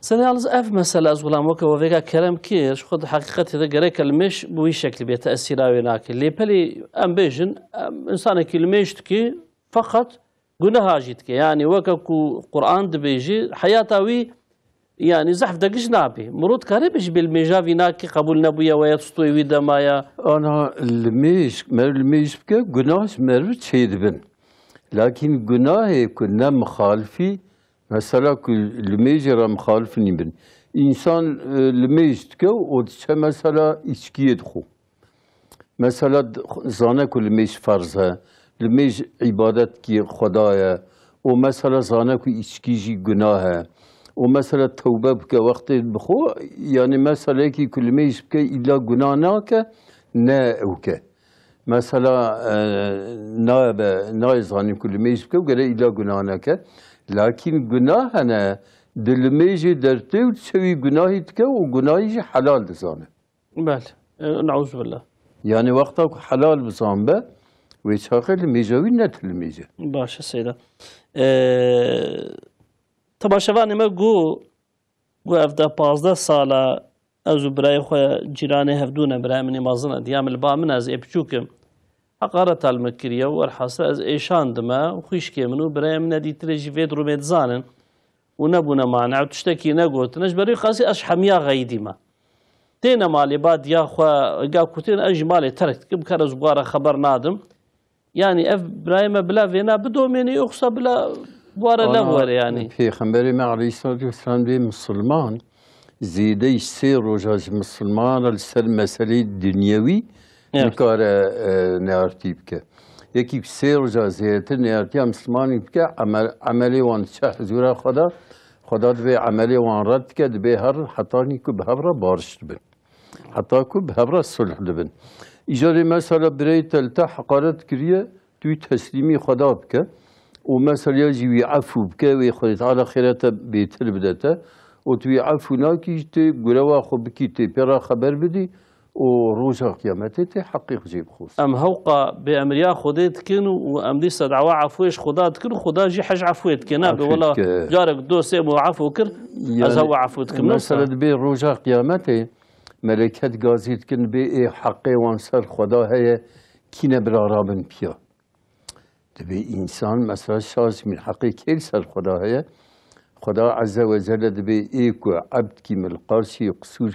سنالز اف مسألة از غلام وكا وفيكا كلام كيش خد حقيقة اذا قرأ كلمش بوي شكل بيتأثيراوي ناكي اللي بلي ام بيجن انسان كلمش تكي فقط قناها جيتكي يعني وكا قرآن دبيجي حياتاوي يعني زحف دقش نابي مرود كاربش بالميجافي ناكي قبول نبويا ويتسطوي ويدا مايا انا الميش بكا قناش مرد شيد بن لكن قناه كنا مخالفي مثلا الميجر مخالفني بن انسان الميج تكو ودشا مثلا اشكي يدخو مثلا زانا كل الميج فرزها الميج عبادت كي خدايا ومثلا زانا كو اشكيجي قناها ومثلا توبه بك وقت بخو يعني مثلا كي كل ميج بك الا قناناك ناوك مثلا نايزاني كل ميج بك وقال الا قناناك لكن قناهنا دلميجي درتي وتسوي قناهي تكا وقناهي حلال دزانه بله نعوذ بالله يعني وقتك حلال بزانبه ويشاقل الميجاوي نت الميجا باشا سيدا تماشاوانی ما گو افدا 15 ساله از برای خو جیرانی هفدونه برای منی مازنه دیام با من از ابچوکم حقارت المکریه و الحاصل از ایشان دما و خویش که منو برای من دی ترجی وید رو متزانن و نبونا مانع و تشتکی نگوت نجبری خاصی اش حمیا غیدی ما تینا مالی بعد یا خو گا کوتین اج مالی ترک کم کار زواره خبر نادم يعني اف برايم بلا فينا بدو مني اخصى بلا بواره لبواره يعني پیغمبر ما علیه الصلاة والسلام به مسلمان زیده سه روزاج مسلمان السر مسئله دنیوی نکار نیارتی بکه یکی سه روزا زیده نیارتی مسلمانی بکه عملی وان چه زورا خدا به عملی وان رد کرد به هر حتی نیکو به هر بارش بن حتی کو به هر صلح بن ایجاد مثلا برای تلتا حقارت کریه توی تسلیمی خدا بکه و مثلا جوی عفو بکه و خدا تعالی خیرات بیتر بدته و توی عفو ناکی تی گروا خوب کی تی پیرا خبر بدی و روزا قیامتی تی حقیق جیب خوست ام هوقا بأمريا خودت كن وام دي دعوا عفوش خدا تكن خدا جي حج عفوت كنا والله جارك دو سيم وعفو كر از هو عفوت كن مثلا بي روزا قيامته ملكات غازيت كن بي حقي وانسر خدا هي كينا برا رابن بيا دبي انسان مثلا شاز من حقي كيل سر خدا هي خدا عز وجل دبي ايكو عبد كي من القاسي قصور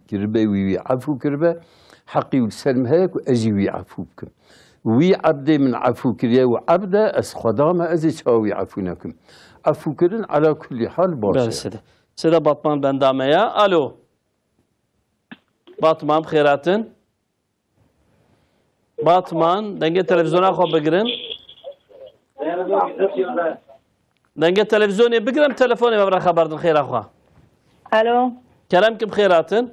كربه وي عفو كربه حقي والسلم هيك واجي وي عفو بكم وي عبد من عفو كريا وعبد اس خدا ما ازي شاوي عفونكم عفو كرن على كل حال باشه سيدا باطمان بنداميا الو باطمان بخيراتن باطمان دنگه تلفزيون خو بگرن دنگه تلفزيوني بگرم تلفوني ما برا خبردن خير اخوا الو كلامك بخيراتن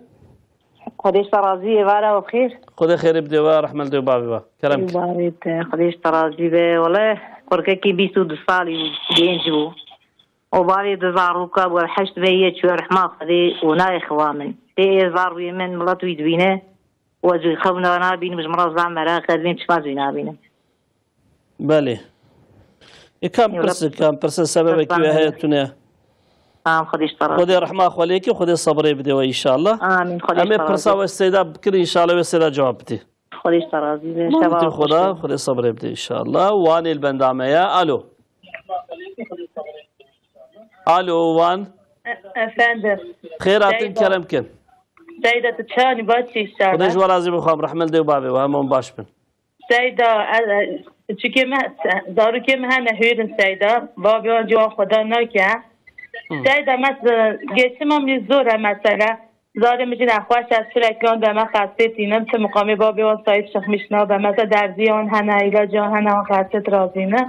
خديش ترازي ولا وبخير خدا خير بدوا رحمه الله بابا كلامك خديش ترازي والله قركي بيسو دصالي بينجو وبالي دزاروكا والحشت بيت شو رحمه خدي وناي خوامن اي زار يمن ملاتو يدوينه وجو خبنا انا بين مجمره زعما خدين تشفازينا بينه بله كم برس سبب كي هيتنا خديش ترى خدي رحمه خليكي وخدي صبري بدي ان شاء الله امين خديش ترى برسا واستيدا بكر ان شاء الله واستيدا جوابتي خديش ترى شباب خدا خدي صبري بدي ان شاء الله واني البنداميه الو الو وان افندم خيراتن كلامكن سيدة تشاني باتشي الساعة خديش ورازي بخام رحمه الله بابي وهم باش بن سيدة چونکه من دارو که من نهیدم سیدا بابی جواب خدا نکه سیدا مثلا گشتم می زوره مثلا زاره میگه نخواش از فرکان به من خسته تینم چه مقامی بابی و صاحب شخ میشنا به مثلا درزی آن هنه علاج آن هنه خسته رازینه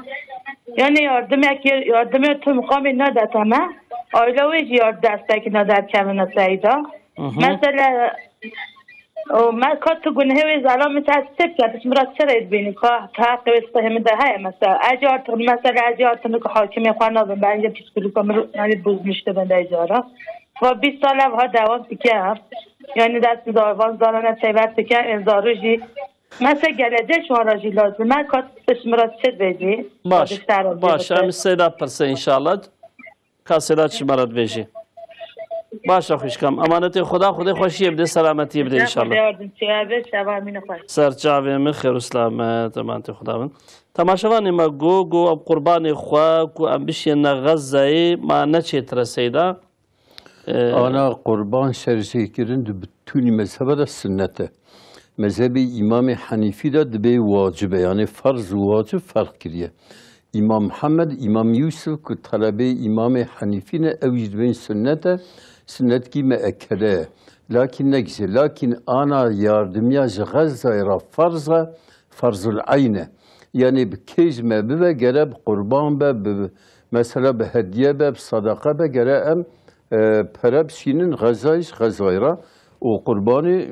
یعنی یاردمی تو مقامی ندادم آیلاویج یارد دسته که نداد کمونه سیدا مثلا و ما كنت تقول هو زعلان متأسف كانت مرات شريت بيني كحق ويستهم ده هاي مثلا أجارت مثلا أجارت إنك حاكم يخوانا ببعض تسكلوا كمر يعني بوز مشت بند إجارة و20 سال ها دوام تكه يعني دست داروان زارنا سیبت تكه انزاروجی مثلا جلده شما راجی لازم ما كنت مرات شد بيجي باش هم سيدا برسه إن شاء الله كاسيلات شمارات بيجي باشه خوشکم امانت خدا خوشی بده سلامتی بده ان شاء الله سرچاوی من خیر و سلامت امانت خدا من تماشاوان ما گو اب قربان خوا کو ام بشین غزه ما نچیت رسیدا انا قربان شرجی کردن بتونی مذهب دا سنته مذهب امام حنیفی دا به واجبه یعنی فرض و واجب فرق کریه امام محمد امام یوسف که طلبه امام حنیفی نه اوجد بین سنته سنت کی مأکده لكن نجزي لكن أنا ياردميا غزة را فرض العين يعني بكيج ما ببا جرب قربان با مثلا بهدية با بصدقة با جرب برب سينن غزايرا وقرباني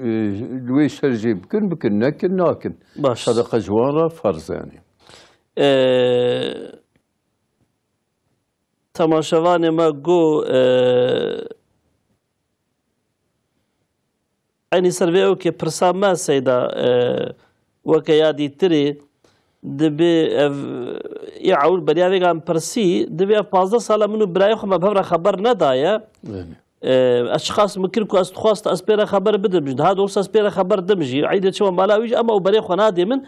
لوي شرجي بكن ناكن صدقة جوارا فرض يعني تماشاوان ما گو اینی سرویو که پرسام سیدا وکیادی تری دبی یعول بریاوی گام پرسی دبی 15 سال منو برای خو مبهر خبر ندایا اشخاص ممكن از خواست اسپیر خبر بدم هذا ورس اسپیر خبر دمجي عيد شو مالاويج اما وبري خو نادي من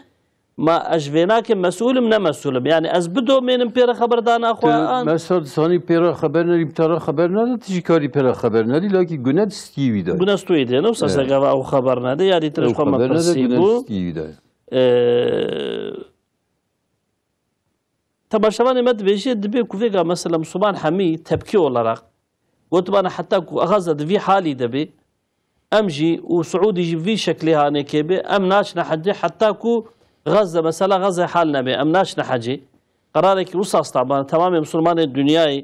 ما اجفيناك مسؤول من مسؤول يعني از بدو من بير خبر دانا اخوان مثلا ثاني بير خبر ندي بتر خبر ندي تجي كاري بير خبر ندي لكن جناد ستيوي ده جناد ستيوي ده نفس سجوا او خبر ندي يعني ترى خو ما برسيبو تماشاواني مد بيجي دبي كوفيغا مثلا مسلمان حمي تبكي ولا راق قلت انا حتى كو اغازد في حالي دبي امجي وسعودي يجي في شكلها انا كيبي امناش نحجي حتى كو غزه مثلا غزه حالنا بي امناش نحجي قرارك وصاص طبعا تمام مسلمان الدنيا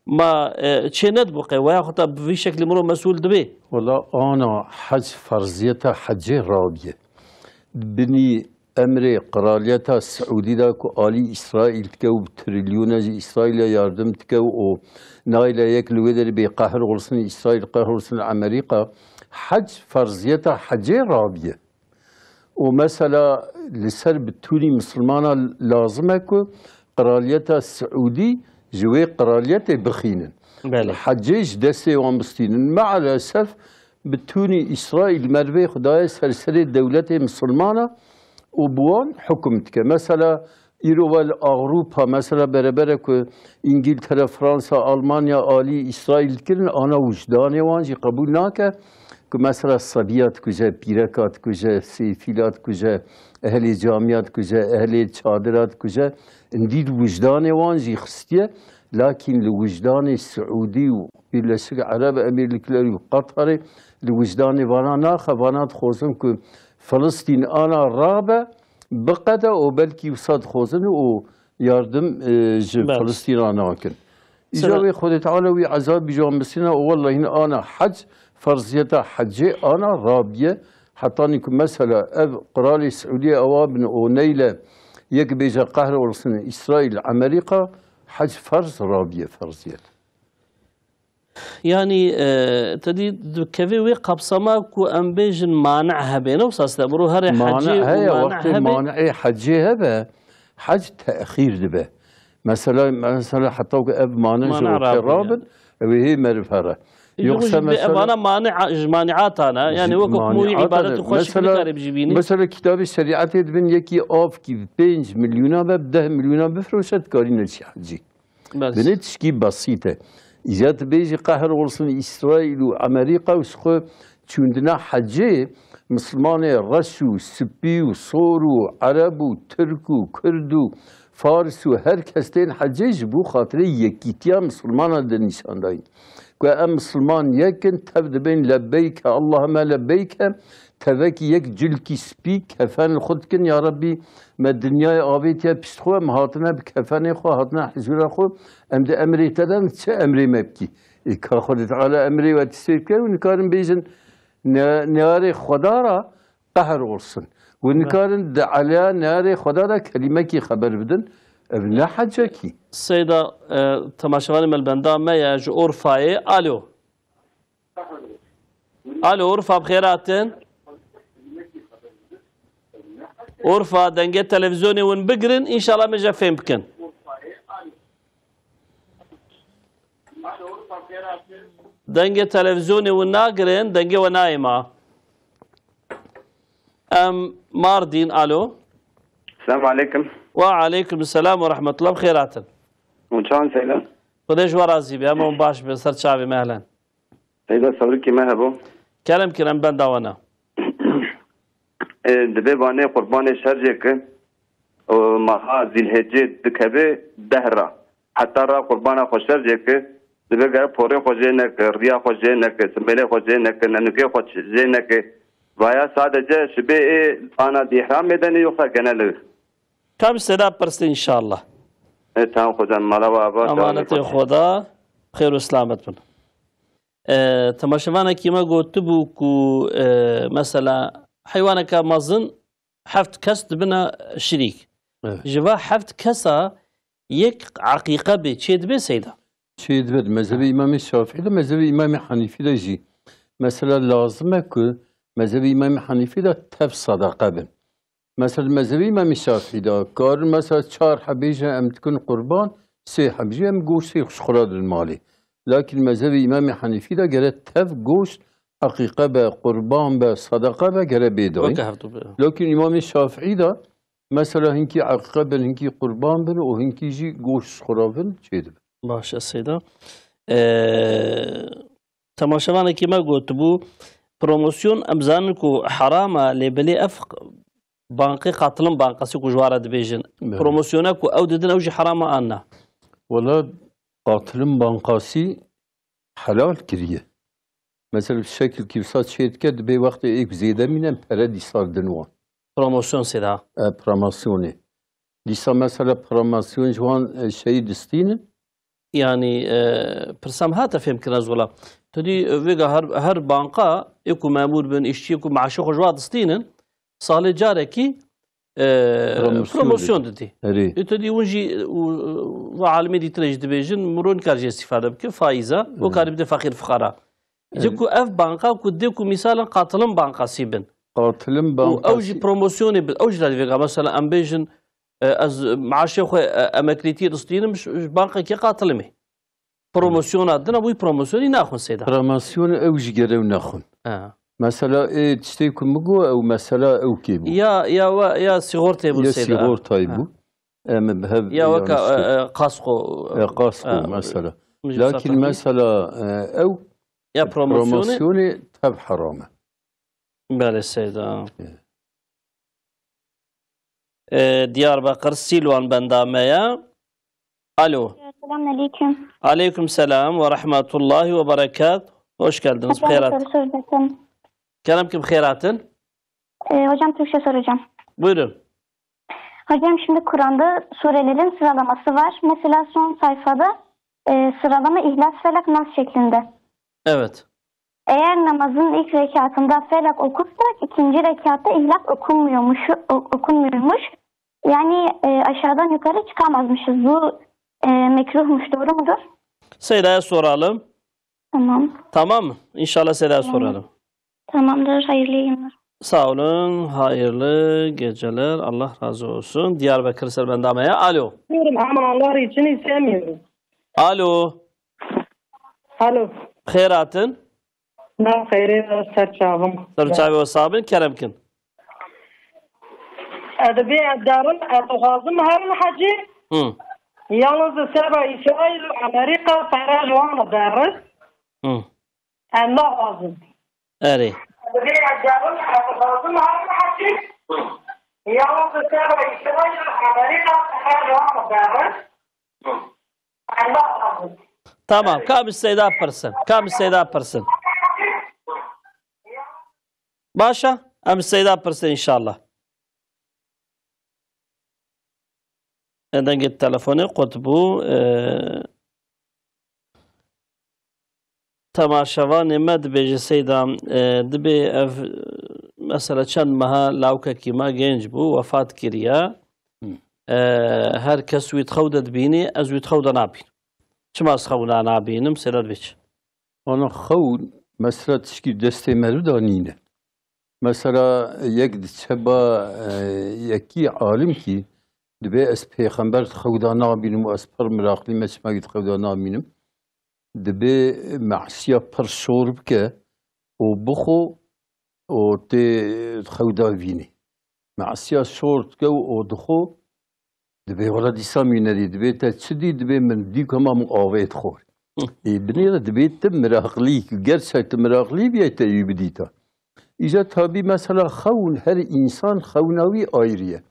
ما تشيند بقي وياخذ في شكل مرو مسؤول دبي والله انا حج فرضيتها حج رابيه بني امر قراليتها السعودي داكو آلي اسرائيل تكو تريليون اسرائيل ياردم تكو او نايلا يك الودر بقهر غلسن اسرائيل قهر غلسن امريكا حج فرضيتها حج رابيه ومثلا لسر بتوني مسلمانا لازمك قراليتها السعودي جوي قراليته بخينن حجيج دسي وامبستين مع الاسف بتوني اسرائيل مربي خداي سلسله دولته مسلمانه وبوان حكمتك مثلا ايروال اوروبا مثلا برابرك انجلترا فرنسا المانيا الي اسرائيل كرن انا وجداني وانجي قبول ناكه مثلا الصبيات كجا بيركات كجا سيفيلات كجا اهل جامعات كجا اهل شادرات كجا نديد وجداني وانجي خستيه لكن الوجدان السعودي وبالشك عرب امريكا وقطر الوجدان وانا ناخذ وانا تخوزن ك فلسطين انا رابع بقدا وبلكي وصاد خوزن وياردم فلسطين انا كن اجابه خد تعالى وعذاب بجام بسنا والله هنا انا حج فرضيتها حجي انا رابيه حتى نكون مثلا قرالي السعوديه اوابن ونيله يك بيجا قهر ولسن اسرائيل امريكا حج فرض رابيه فرضيه يعني تدي كفي وي قبصما كو امبيجن مانعها بينه وساستمرو هري حجي مانع وقت مانع حجي هبه حج تاخير دبه مثلا حتى اب مانع رابط وهي مرفره يقسم مثلا مانعات انا يعني وقت موي عباده خوش كاري بجيبيني مثلا كتاب الشريعه تبن يكي اوف كي 5 مليون ب 10 مليون بفروشت كارين شي حجي بنتش كي بسيطه اذا بيجي قهر ولسن اسرائيل وامريكا وسخو تشوندنا حجي مسلمان رشو سبي وصور وعرب وترك وكرد وفارس وهر كستين حجيج بو خاطري يكيتيا مسلمان د نشان داين كأم مسلمان يكن تبد بين لبيك اللهم لبيك تبكي يك جلكي سبيك كفن خدكن يا ربي ما الدنيا آبيتيا بستخوا مهاتنا بكفن خو هاتنا حزور خو أمد أمري تدم تش أمري مبكي إكا خدت على أمري وتسيبك ونكارن بيجن ناري خدارا قهر ورسن ونكارن على ناري خدارا كلمة كي خبر بدن ابن حجكي السيدة تماشواني ملبندا ما يج أورفاي ألو أورفا بخيراتن أورفا دنجة تلفزيوني ونبقرن إن شاء الله مجا فين بكن دنجة تلفزيوني وناقرن دنجة ونايمة ماردين ألو السلام عليكم وعليكم السلام ورحمة الله بخيراتن وشان سيدا خديش ورازي بي أما مباش بسر شعبي مهلا سيدا صوريكي ما هبو كلام بندا وانا دبي باني قرباني شرجك ومها ذي الهجة دكبه دهرة حتى را قربانا خوش شرجك دبي قرر فوري خوشينك ريا خوشينك سميلي خوشينك ننكي خوشينك ويا سادة شبه أنا دي حرام مدني يوخا جنالو كم سنة برست إن شاء الله تمام خدا مالا بابا أمانة خدا خير وسلامة من تماشوانا كيما قلت بوكو مثلا حيوانك مازن حفت كس بنا شريك جوا حفت كسا يك عقيقة بي تشيد بي سيدا تشيد بي مذهب إمام الشافعي مذهب إمام حنيفي دا جي مثلا لازمك مذهب إمام حنيفي دا تف صدقة بن مثلا مذهب إمام الشافعي دا كار مثلا 4 حبيجة أم تكون قربان 3 حبيجة أم قوش خراد المالي لكن مذهب إمام حنيفي دا قرأت تف قوش حقيقة بقربان بصدقة بقرأ بيدوين لكن إمام الشافعي دا مثلا هنكي عقيقة بن هنكي قربان بن وهنكي جي قوش خرافن جيد ماشي السيدة تماشانا كما قلت بو بروموسيون أمزانكو حرامة لبلي أفق بانقي قاتلم بانقاسي كجوارة دبيجن بروموسيونك أو ددن أوجي حرام أنا ولا قاتلم بانقاسي حلال كريه مثلا الشكل كيف صار شيء كده بوقت إيك زيادة من بردي صار دنوان بروموسيون سيدا بروموسيوني لسه مثلا بروموسيون جوان شيء دستين يعني برسام هاتا فهم كناز ولا تدي فيجا هر بانقا يكو مامور بن إشتي يكو معشوق جواد دستين صالح جاركي بروموسيون دتي تدي ونجي وعالمي دي تريج دبيجن مرون كارجي استفادة بك فايزة وكارب دي فقير فقراء جيكو اف بانقا وكديكو مثالا قاتلن بانقا سيبن قاتلن بانقا اوجي بروموسيوني اوجي راديفيغا مثلا امبيجن از معاشي خو اماكليتي دستين مش بانقا كي قاتلمي بروموسيون عندنا بوي بروموسيوني ناخذ سيدا بروموسيون اوجي قالوا ناخذ مثلا ايه تشتيكم مقوى او مثلا او كيبو يا صغور تيبو سيدا يا صغور تايبو بهب يا وكا قاسقو مثلا لكن مثلا او يا بروموسيوني تاب حرامه بله سيدا Diyarbakır Silvan Bendamaya. Alo. Selamünaleyküm. Aleyküm selam ve rahmetullahi ve berekat. Hoş geldiniz. Bxeyrat. Kerem kim bxeyratın? Hocam Türkçe soracağım. Buyurun. Hocam şimdi Kur'an'da surelerin sıralaması var. Mesela son sayfada sıralama İhlas, Felak, Nas şeklinde. Evet. Eğer namazın ilk rekatında Felak okursak ikinci rekatta İhlas okunmuyormuş. Yani aşağıdan yukarı çıkamazmışız. Bu mekruhmuş, doğru mudur? Seyda'ya soralım. Tamam. Tamam mı? İnşallah Seyda'ya soralım. Tamamdır. Hayırlı yayınlar. Sağ olun. Hayırlı geceler. Allah razı olsun. Diyarbakır Serbendame'ye. Alo. Diyorum aman Allah için istemiyorum. Alo. Alo. Bxeyratın? Ne xeyri serçavım. Serçavi ve sabın Keremkin. Edebi darın etogazım her hacı. Yalnız seba İsrail Amerika para juana darız. Allah lazım. Evet. Edebi darın etogazım her hacı. Yalnız seba İsrail Amerika para juana darız. Allah lazım. Tamam. Kamis Seyda Pırsın. Kamis Seyda Pırsın. Başa. Kamis Seyda Pırsın inşallah. دنگ تلفنی قطبو تماشاوان مد بیج سیدام دبی مثلا چند ماه لاوکه کی ما گنج بو وفات کریا هر کس ویت خودت بینی از ویت خود نابین چما از خود نابینم سرد بیچ آن خود مثلا تشکی دسته مرد آنینه مثلا یک دچبا یکی عالم کی دبي اس پیغمبر خدا نابینم و اس پر مراقلی مچماگید خدا نابینم دبي معصیه پر شرب که و بخو و تی خدا وینی معصیه شرب که و دخو دبي ولا دیسا مینری دبي تا چدی دبي من دی کما من آوید خور بنیره دبي تم مراقلی gerçek مراقلی بیایت یبدیتا ایجا تابی مثلا خون هر انسان خوناوی آیریه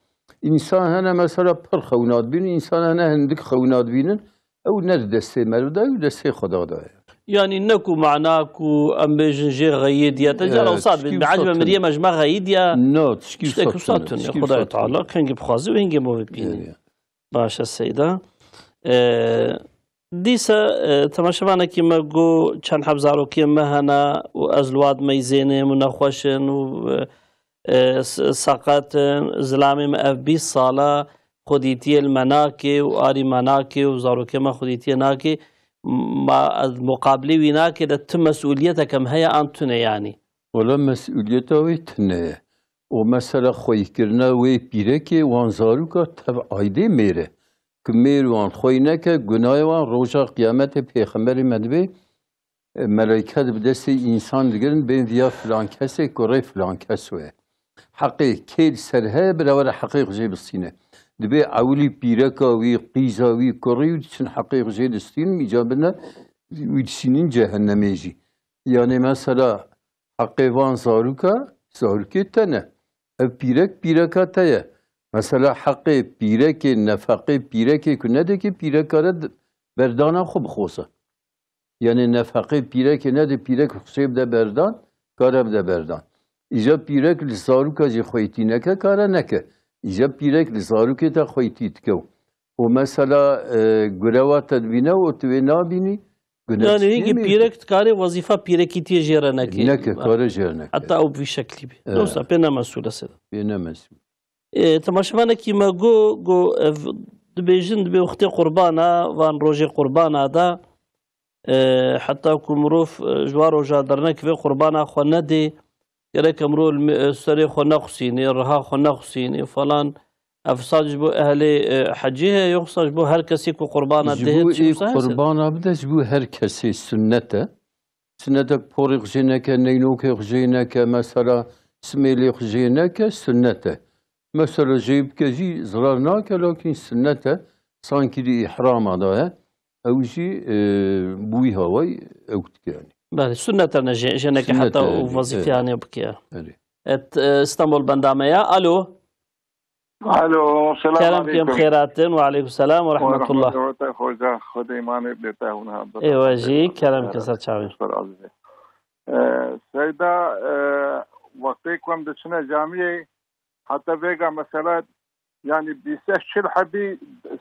İnsan hene mesela per xewnat binin, insan hene hendik xewnat binin, ev ne desteği mervda, ev desteği Xuda da. Yani neku ma'naku em bejin jê gayid ya tecala usad bin بعجب مريم اجمع غيد ya no tişki usatun ya Xuda Teala kengi bxazi ve hengi movid binin. Başa Seyda. دیسا تماشاوانه کی مگو چند حبزارو کی مهنا و ازلواد میزینه منخوشن و ساقات زلامي ما في 20 صالة خديتي المناكي وآري مناكي وزاروكي ما خديتي ناكي ما المقابلي ويناكي تم مسؤوليتها كم هي أنتنا يعني ولا مسؤوليتها ويتنا ومثلا خوي كرنا وي بيركي وانزاروكا تبع عيدي ميره كمير وان خوينك جناي وان روجا قيامته پیغمبر مدبي ملائكة بدسي إنسان دقرن بين ذيا فلان كسي كوري فلان كسوه حقيق كيل سرها بلا ولا حقيق جيب السينة دبي عولي بيركا وي قيزا وي كوري ودسن حقيق جيب السين ميجابنا ودسنين جهنم يجي يعني مثلا حقيقان زاروكا زاروكي تنا Ev pîrek pîreka ye. Mesela haqqê pîrekê nefaqê pîrekê ku nedeke pîrekare berdana xwe bixwasa. Yani nefaqê pîrekê nede pîrek xusê bide berdan, kare bide berdan. İja pîrek li zaroka jî xweytî neke kare neke. İja pîrek li zarokê te xweytî dike. O mesela gureva te dibîne û tu wê nabînî. Yani hêgî pîrek dikare wezîfa pîrekîtiyê jêre neke. Neke, kare jêre neke. Heta ew vî şeklî bê. Dosta pê ne mesûl e seda. Pê ne mesûl. Temaşevanekî me got ev dibêjin dibê wextê qurbana van rojê qurbana da heta ku mirov ji wa roja dernekeve qurbana xwe nedê gerek mirov serê xwe nexwînî, riha xwe nexwînî falan ev sad ji bo ehlê hecî heye yoksa ji bo her kesî ku qurbana dihê Ji bo qurbana bide ji bo her kesê sünnet e. Sünnetek porê xwê neke, neynokê xwê neke, mesela smêlê xwê neke sünnet e. Mesela jê bike jî zirar nake lakin sünnet e. Sankî di îhrama da ye. Ew jî bi wî hawayê ew dike yani. Belê sünnet e ne jenekê heta û wezîfeyanê bike. İstanbul bendameya. Alo. Alo, selam Kerem pêm xêratin ve aleykümselam ve rahmetullah. Xwedê imanê bê te hûn ha. Êwa jî kerem ke ser çavê. Seyda wextê ku em diçine camiyê heta vêga mesela yani bîseh çil hebî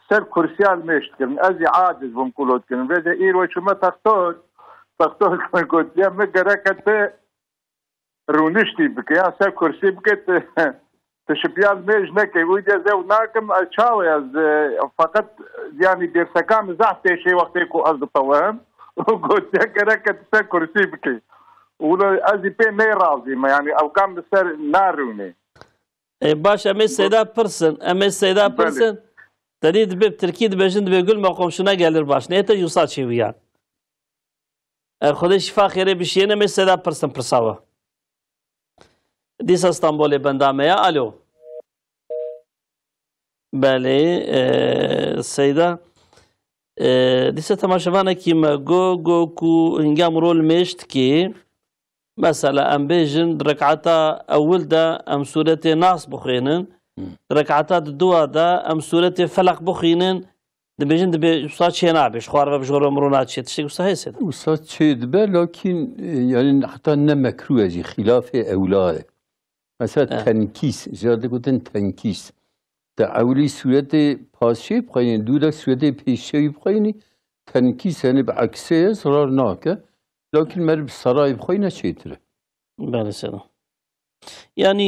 ser kursiya mêş dikirin. Ez ê aciz bûm ku lot kirin. Vê îro çûme textor gotiye me gerek te rûniştî bike ya ser kursî bike te تشبيال ميج نكي ويدي زو ناكم اشاوي فقط يعني دير سكام زعت شيء وقت يكو از طوام وقلت لك انا كنت كرسي بكي ولا ازي بي ني راضي ما يعني او كان بسر ناروني باش امي سيدا برسن امي سيدا برسن تريد بيب تركيد بجند بيقول ما قومشنا gelir baş neyte yusa çeviyan خدا شفا خیره بشینه می سیدا پرسن پرساوه دیسا استانبول بندامه الو بله سیدا دیسا تماشاوانه کی ما گو کو هنگام رول میشت کی مثلا ام بیجن رکعتا اول دا ام سورة ناس بخینن رکعتا دوا دا ام سورة فلق بخینن دبیجن دبی ustad çiğ nabiş, xwar ve bjor ömrünat çiğ tiştek ustad heyse. Ustad çiğ dibe, lakin yani hatta ne mekruh eci, xilaf-ı evlâe. Mesela tenkis, jade goten tenkis. Da evli sureti pasşe bkhayni, dudak sureti peşe bkhayni, tenkis yani bi akseye zarar nake. Lakin mer bi saray bkhayni çiğtire. Bale selam. Yani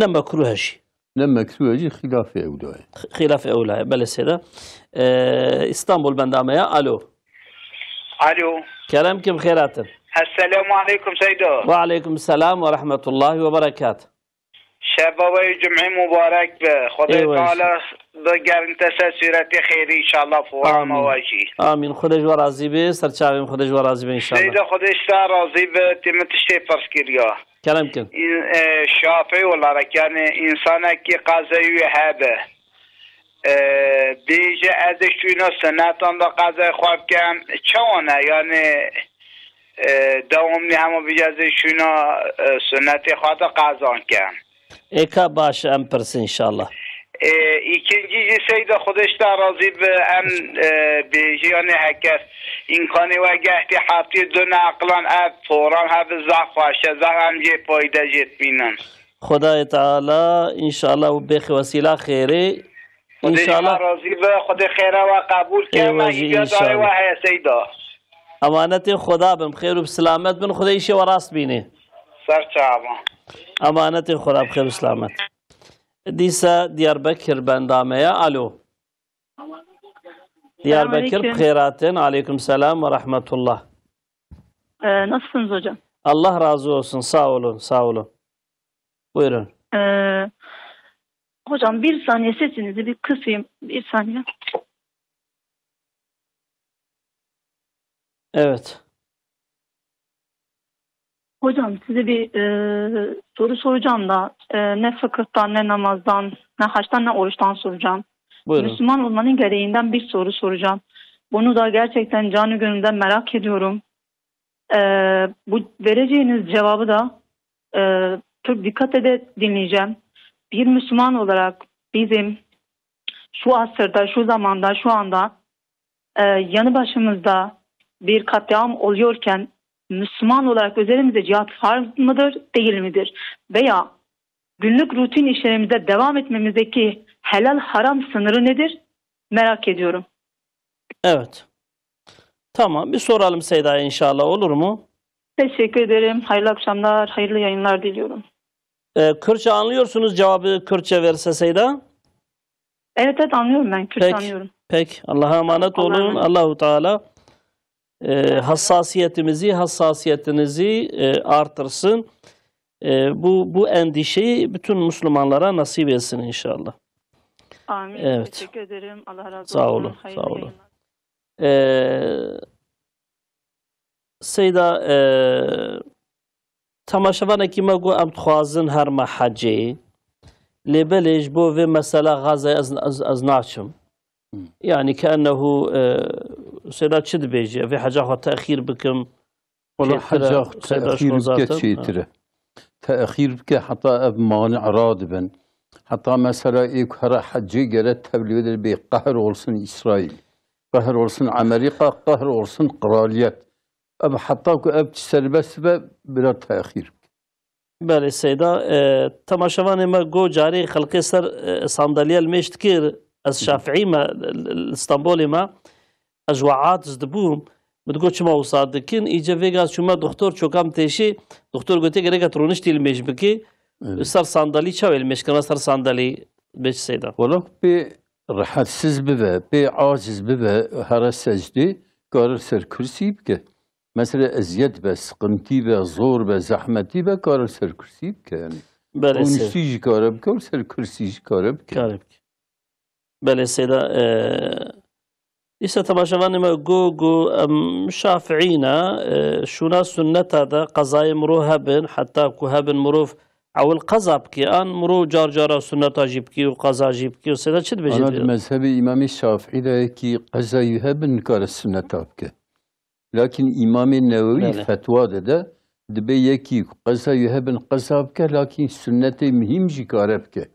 ne mekruh eci. Ne mekruh eci, xilaf-ı evlâe. Xilaf-ı evlâe, bale selam. İstanbul bendamaya. Alo. Alo. Kerem kim khairatın? Esselamu aleyküm Seydo. Ve aleyküm selam ve rahmetullahi ve berekat. Şebabay cüm'i mübarek ve Khuday Teala بگرن تساسیرات خیری انشالله فوق مواجی. آمین. خودش و راضی به سرچاویم خودش و راضی به انشالله. سید خودش راضی به تیمتشتی پرسکریا. کلام کن. این شافعی ولارک یعنی انسان کی قضایی هبه. دیجه ازش اینا سنتان دا قضای خواب کم چونه یعنی دوام همو بیجازش اینا سنت خواب قضان کم. ایکا باش ام پرس انشالله. ikinci Seyda خودش راضی به ام بیجیان هکر امکانی و گهتی حتی دو نقلان اب فوران هب زخ واشه زخ هم جه پایده جت بینن خدای تعالی انشالله و بخ وسیله خیره انشالله راضی به خود خیره و قبول که من اینجا داره و هی سیدا امانت خدا بم خیر و بسلامت بن خدایش و راست بینه سرچاوا امانت خدا بخیر و سلامت دیسا Diyarbakır bendameya. Alo. Diyarbakır khairatın. Aleyküm selam ve rahmetullah. Nasılsınız hocam? Allah razı olsun. Sağ olun. Sağ olun. Buyurun. Hocam bir saniye sesinizi bir kısayım. Bir saniye. Evet. Hocam size bir soru soracağım da ne fıkıhtan, ne namazdan, ne haçtan, ne oruçtan soracağım. Buyurun. Müslüman olmanın gereğinden bir soru soracağım. Bunu da gerçekten canı gönülden merak ediyorum. Bu vereceğiniz cevabı da çok dikkat dinleyeceğim. bir Müslüman olarak bizim şu asırda, şu zamanda, şu anda yanı başımızda bir katliam oluyorken Müslüman olarak üzerimize cihat farz mıdır, değil midir? Veya günlük rutin işlerimize devam etmemizdeki helal haram sınırı nedir? Merak ediyorum. Evet. Tamam, bir soralım Seyda'ya inşallah, olur mu? Teşekkür ederim. Hayırlı akşamlar, hayırlı yayınlar diliyorum. Kürtçe anlıyorsunuz, cevabı Kürtçe verirse Seyda? Evet anlıyorum ben. Kürtçe Peki, anlıyorum. peki. Allah'a emanet olun. Allahu Teala hassasiyetinizi artırsın. Bu endişeyi bütün Müslümanlara nasip etsin inşallah. Amin. Evet. Teşekkür ederim. Allah razı olsun. Sağ olun. Hayırlı Sağ olun. Seyda tamaşavanekî me got em dixwazin herme hecê lê belê ji bo vê mesela Gazayê ez naçim. Yani keennehu Seyda çi dibêjî? Vê heca xwe te'xîr bikim. والله حاجة تأخير بك شيتره تأخير بك حتى أب مانع رادبن حتى مثلا إيك هرا حجي قالت تبليد بقهر olsun إسرائيل قهر olsun أمريكا قهر olsun قراليات أب حتى أب تسلبس بلا تأخير بله سيدا تماشاوان ما جو جاري خلقي سر صندلية المشت كير از شافعي ما اسطنبولي ما أجوعات زدبوم بتقول شو ما وصاد لكن إجا فيجاز شو ما دكتور شو كم تيشي دكتور قلت لك رجعت رونشتي المش بكي صار صندلي شو المش كنا صار صندلي بيش سيدا والله راحت سز ببه عاجز ببه هر سجدي قرر سر كرسي بك مثلا ازيد بس قمتي به زور به زحمتي به قرر سر كرسي بك يعني بله سيدا ونشتيجي قرر بك وسر كرسي قرر بك بله سيدا إيسا تماشاواني ما جو شافعينا شونا سنة هذا قضايا مرو هبن حتى كو هبن مروف او القضاء بكي ان مرو جار جارا سنة جيبكي وقضاء جيبكي وسيدا شد بجد أنا مذهب إمام الشافعي ده كي قضاء يهبن كار السنة بك لكن إمام النووي فتوى ده دبي يكي قضاء يهبن قضاء بك لكن سنة مهم جي كار بك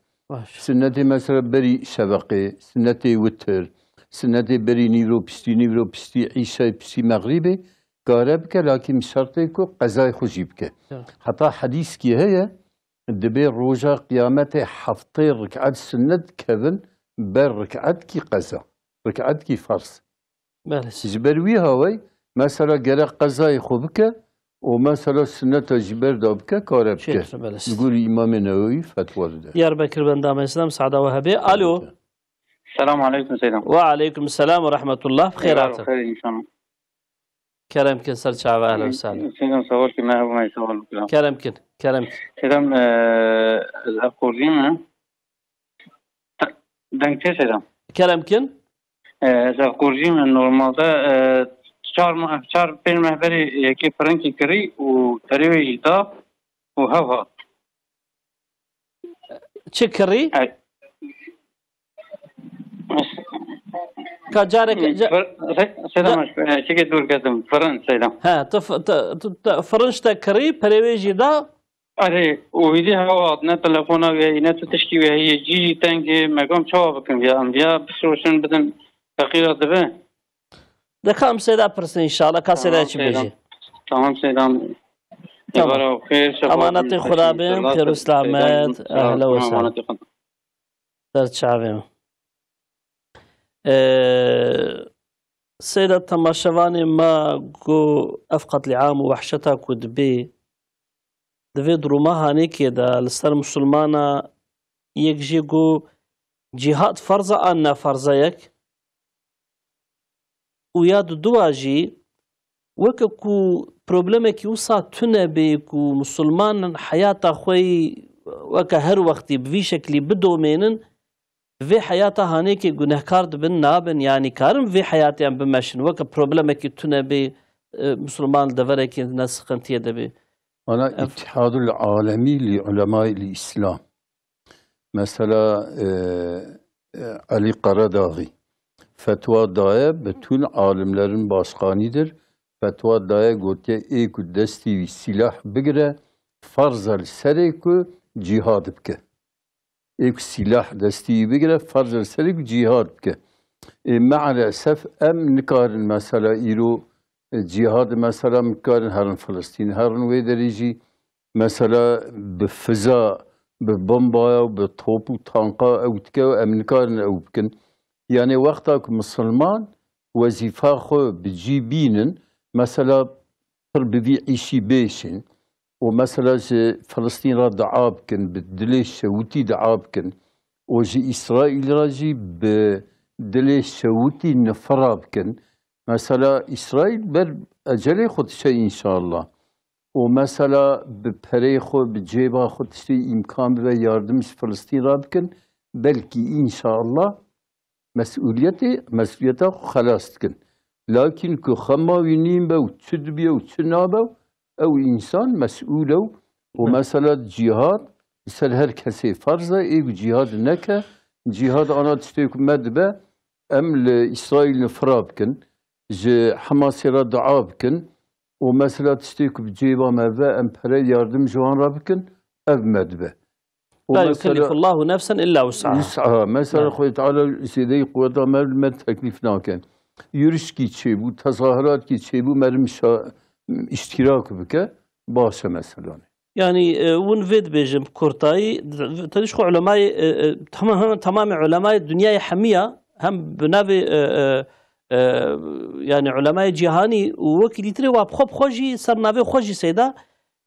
سنة مثلا بري شبقي سنة وتر سنة بري نيرو بستي عيشة بستي مغربي قارب بك لكن شرطي كو قضاء خجي بك حتى حديث كي هي دبي روجا قيامته حفطي ركعات سنة كذن بر ركعات كي قضاء ركعات كي فرض جبروي هاوي مثلا قرا قضاء خبك ومثلا سنة جبر دابك قارب بك يقول إمام النووي فتوى ده دياربكر بندام الإسلام سعادة وهبي ألو السلام عليكم سيدنا. وعليكم السلام ورحمة الله بخيرات. خير إن شاء الله. كرمكن سر شعب أهلا وسهلا. سيدنا صورتي ما هو ما يسوى كرمكن. سيدنا الأقورين دنكتي سيدنا. كرمكن. الأقورين النورمال ده شار بين مهبري يكي فرنكي كري وتريوي جدا وهوا. تشكري؟ كجارك سلام شكي دور قدم فرنسا سلام ها فرنش تكري بريويجي دا أري ويدي هوا نه تلفونا ويا نه تشكي ويا هي جي تانجي ما قام شوابكم يا أنبياء بسوشن بدن تغيير دبه ده كم سيدا برسن إن شاء الله كسيدا تبيجي تمام سيدام تمام أمانة خدا بهم كروس لعمد أهلا وسهلا درد شعبهم سيدة تماشواني ما جو أفقد لعام وحشتها كدبي دفي درومها هنيكي دا لستر مسلمانا يكجي جو جهاد فرزة أنا فرزة يك وياد دواجي وكو بروبلمك يوصا تنبي كو مسلمان حياة خوي وكا هر وقتي بفي شكلي بدو مينن في حياته هانيك جنهكار دبن نابن يعني كارم في حياتي أم بمشن وك بروبلمك تنبي مسلمان دفرك ناس خنتيه دبي. أنا الاتحاد العالمي لعلماء الإسلام مثلا علي قرداغي فتوى داية بتون عالمlerin başkanıdır. Fetva daya gote eku desti silah bigre farzal sereku cihad bke. ایک سلاح دستی بگیره فرض سری جهاد بکه مع الأسف نکارن مثلا ایرو جهاد مثلا نکارن هرن فلسطین هرن ویدریجی مثلا بفضا ببomba و بطوب و تانقا او تکه و نکارن او بکن يعني وقتك مسلمان وظيفة خو بجيبينن مثلا ببي عيشي بيشن ومثلا فلسطين را دعابكن بدليش شوتي دعابكن وجي إسرائيل راجي بدليش شوتي نفرابكن مثلا إسرائيل بر أجلي خد شيء إن شاء الله ومثلا ببري خو بجيبا خد شيء إمكان بي ياردمش فلسطين رابكن بلكي إن شاء الله مسؤوليته خلاص تكن لكن كو خما وينين بو تشدبيو وتشنابو او انسان مسؤوله ومثلا جهاد مثل هر كسي فرضه اي جهاد نكا جهاد انا تشتيك مدبه ام لاسرائيل نفرابكن جي حماس را دعابكن ومثلا تشتيك بجيبا مذا ام بري ياردم جوان رابكن اب مدبه لا يكلف الله نفسا الا وسعها مثلا خوي تعالى سيدي قوة ما تكليفنا كان يرشكي تشيبو تظاهرات كي تشيبو مرم اشتراك بك باشا مثلا يعني ونفيد بيجم كورتاي تلشخو علماء تمام علماء الدنيا حمية هم بنابي يعني علماء جهاني وكي تري وابخوب خوجي سرنافي خوجي سيدا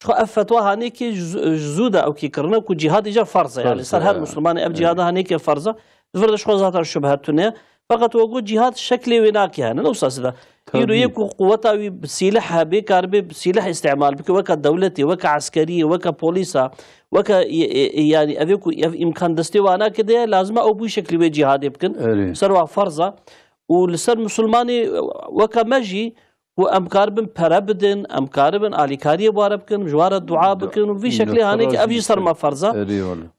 خو افتوا هانيك جزوده او كي كرنا كو جهاد اجا فرضه يعني صار هر مسلمان اب جهاد هانيك فرضه فردش خو ذات الشبهات تنه فقط وجود جهاد شكلي ويناك يعني نو ساسدا يرو يكو قوتها بسلاحها بكار بسلاح استعمال بك وك دولتي وك عسكريه وك بوليسا وك يعني ابيكو امكان دستي وانا كده لازم او بو شكل وي جهاد يمكن صار فرضه ولسر مسلماني وك مجي وامكاربن بربدن امكاربن اليكاريه باربكن جوار الدعاء بكن وفي شكل هانيك ابي صار ما فرضه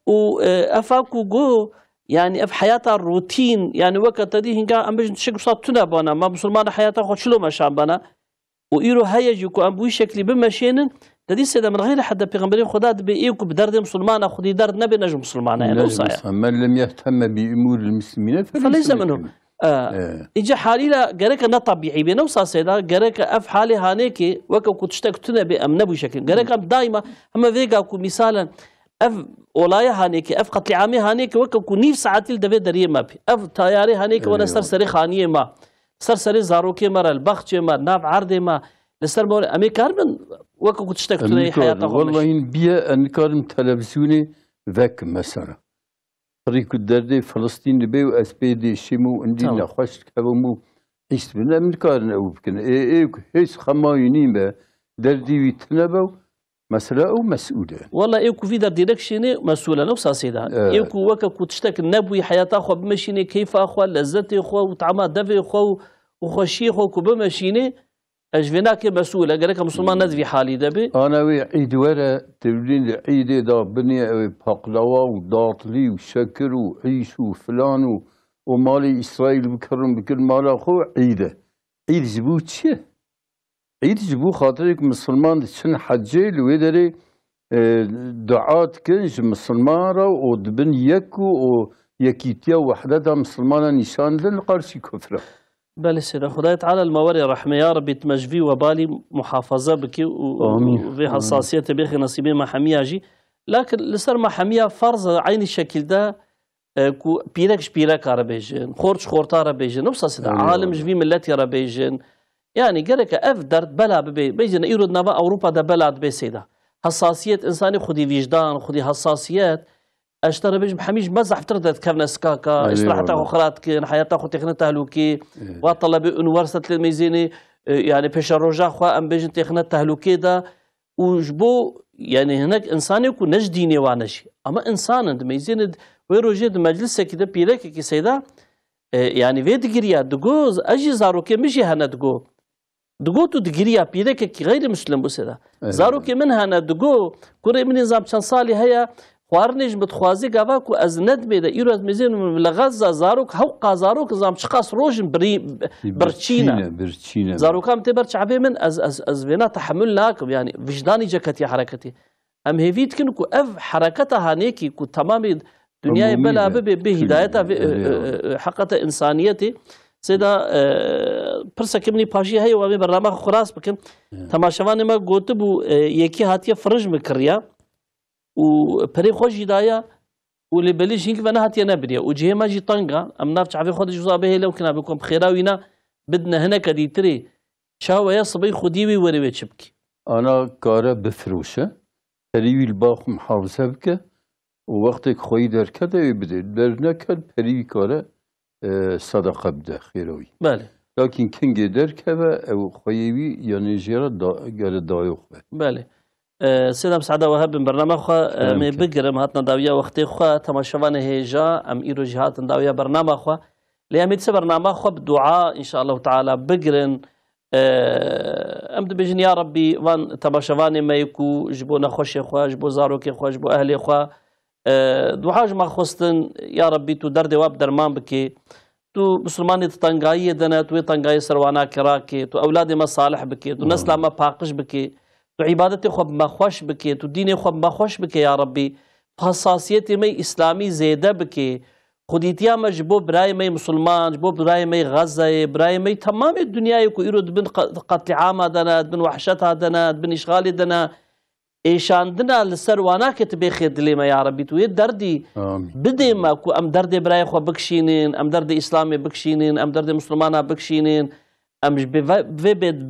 وافاكو جو يعني اف حياتها الروتين يعني وقت دي هنگا ام بجن شك صاب تنا بانا ما مسلمان حياتها خو شلو ما شام بانا ويرو هيجي كو ام بو شكل بمشين تدي سيده من غير حد پیغمبري خدا بيكو بدرد مسلمان خدي درد نبي نجم مسلمان يعني صحيح من لم يهتم بامور المسلمين فليس منهم إجا حالي لا جرك أنا طبيعي بنوصل سيدا جرك أف حالي هانيكي وكو كتشتكتنا بأمن بشكل جرك دائما هم فيجا كو مثالا أف ولاية هانيكي أف قتل عامي هانيكي وكو نيف ساعتي الدفع دريه ما بي أف طياري هانيكي ولا سرسري خانية ما سرسري زاروكي مرة البخت ما ناف عرضي ما لسر مول أمي كاربن وكو كتشتكتنا حياتهم والله إن بيا أن كارم تلفزيوني ذاك مثلا طريق الدردي فلسطين بيو اسبيدي شمو عندي نخوش كبمو ايش بنا من كارن او بكن اي هيس خماينين با دردي ويتنبو مسألة او مسؤولة والله ايكو في دايركشن مسؤولة نفس سيدا ايكو وكا كنت نبوي حياتها خو بمشيني كيف اخو لذتي خو وطعمات دفي خو وخشي خو كبمشيني اجفناك مسؤولة قالك مسلمان ندفي حالي دبي انا وي عيد ورا تبلين عيد دا بني بقلوا وضاطلي وشكر وعيش وفلان ومالي اسرائيل بكرم بكل مال اخو عيده عيد جبو تشي عيد جبو خاطرك مسلمان شن حجي لويدري دعات كنج مسلمان ودبن يكو ويكيتيا وحدتها مسلمانه نشان للقرشي كفره بله سيدة خداي تعالى المواري رحمة يا رب تمجفي وبالي محافظة بكي وفي حساسية بيخي نصيبين ما حمياجي لكن لسر ما حميا فرض عين الشكل ده كو بيركش بيرك عربيجن خورش خورتا عربيجن نفس سيدة عالم جفي ملتي عربيجن يعني قالك افدرت بلا بيجن يرد نبا اوروبا ده بلاد بي سيدة حساسية انساني خدي وجدان خدي حساسيات اشترى بيج بحميج مزح فترة كرنا سكاكا استراحتها وخرات كين حياتها خو تخنتها لوكي وطلب ان ورثت الميزيني يعني بيش الرجاء خو ام بيج تخنتها لوكي ده وجبو يعني هناك انسان يكون نجديني وانشي اما انسان عند ميزين ويروجد مجلس كده بيرك كي سيدا يعني فيد جريا دغوز اجي زاروكي مشي هنا دغو تو دغريا بيرك كي غير مسلم بسدا زاروكي من هنا دغو كوري من نظام شان صالي هيا خوارنج بتخوازي قباكو از ندمي دا ايرو ميزين لغزة زاروك هوقا زاروك زام شقاس روجن برشينا زاروك هم تبر شعبي من از فينا تحمل لكم يعني وجداني جكتي حركتي ام هيفيت كنكو اف حركتها هانيكي كو تمامي دنیای بلا به هدایت حقیقت انسانیتی سیدا پرسه منی پاشی هی و برنامه خلاص بکن تماشاوان ما گوت بو یکی هاتیه فرج مکریا و پری خوش هدایا و لبلیش هنگ و نه هاتیه نبریا و جه ما جی طنقا ام نافع عفی خود جزا به لو كنا بكم بخيرا وينا بدنا هنا كدي تري شاو يا صبي خديوي وري تشبكي انا كاره بفروشه پریوی الباخ محافظه بکه و وقتی که خویی در کده بده در نکد پریوی کاره صدقه بده خیروی بله لكن كنجي دركبه او خويوي يعني جيرا قال دايوخ بله سيدم سعادة وهب بن برنامج خوا مي بقرم هاتنا داوية وقتي خوا تماشوان هيجا ام ايرو جهات داوية برنامج خوا لياميد سي برنامج خوا بدعاء ان شاء الله تعالى بقرن ام بجن يا ربي وان تماشوان ما يكو جبونا خوشي خوا جبو زاروكي خوا جبو اهلي خوا دعاء ما خستن يا ربي تو درد واب درمان بكي تو مسلمانی تنگایی دنه تو تنگایی سروانا کرا که تو اولاد ما صالح بکی تو نسل ما پاکش بکی تو عبادت خوب ما خوش بکی تو دین خوب ما خوش بکی یا ربی حساسیت می اسلامی زیاده بکی خودیتیا مجبو برای می مسلمان جبو برای می غزه برای می تمام دنیای کو ایرود بن قتل عام دنه بن وحشت دنه بن اشغال دنه ایشاندنا لسروانا كتبي خيد لي ما يا ربي تو دردي بدي ما كو ام درد براي خو بكشينين ام درد اسلامي بكشينين ام درد مسلمانا بكشينين ام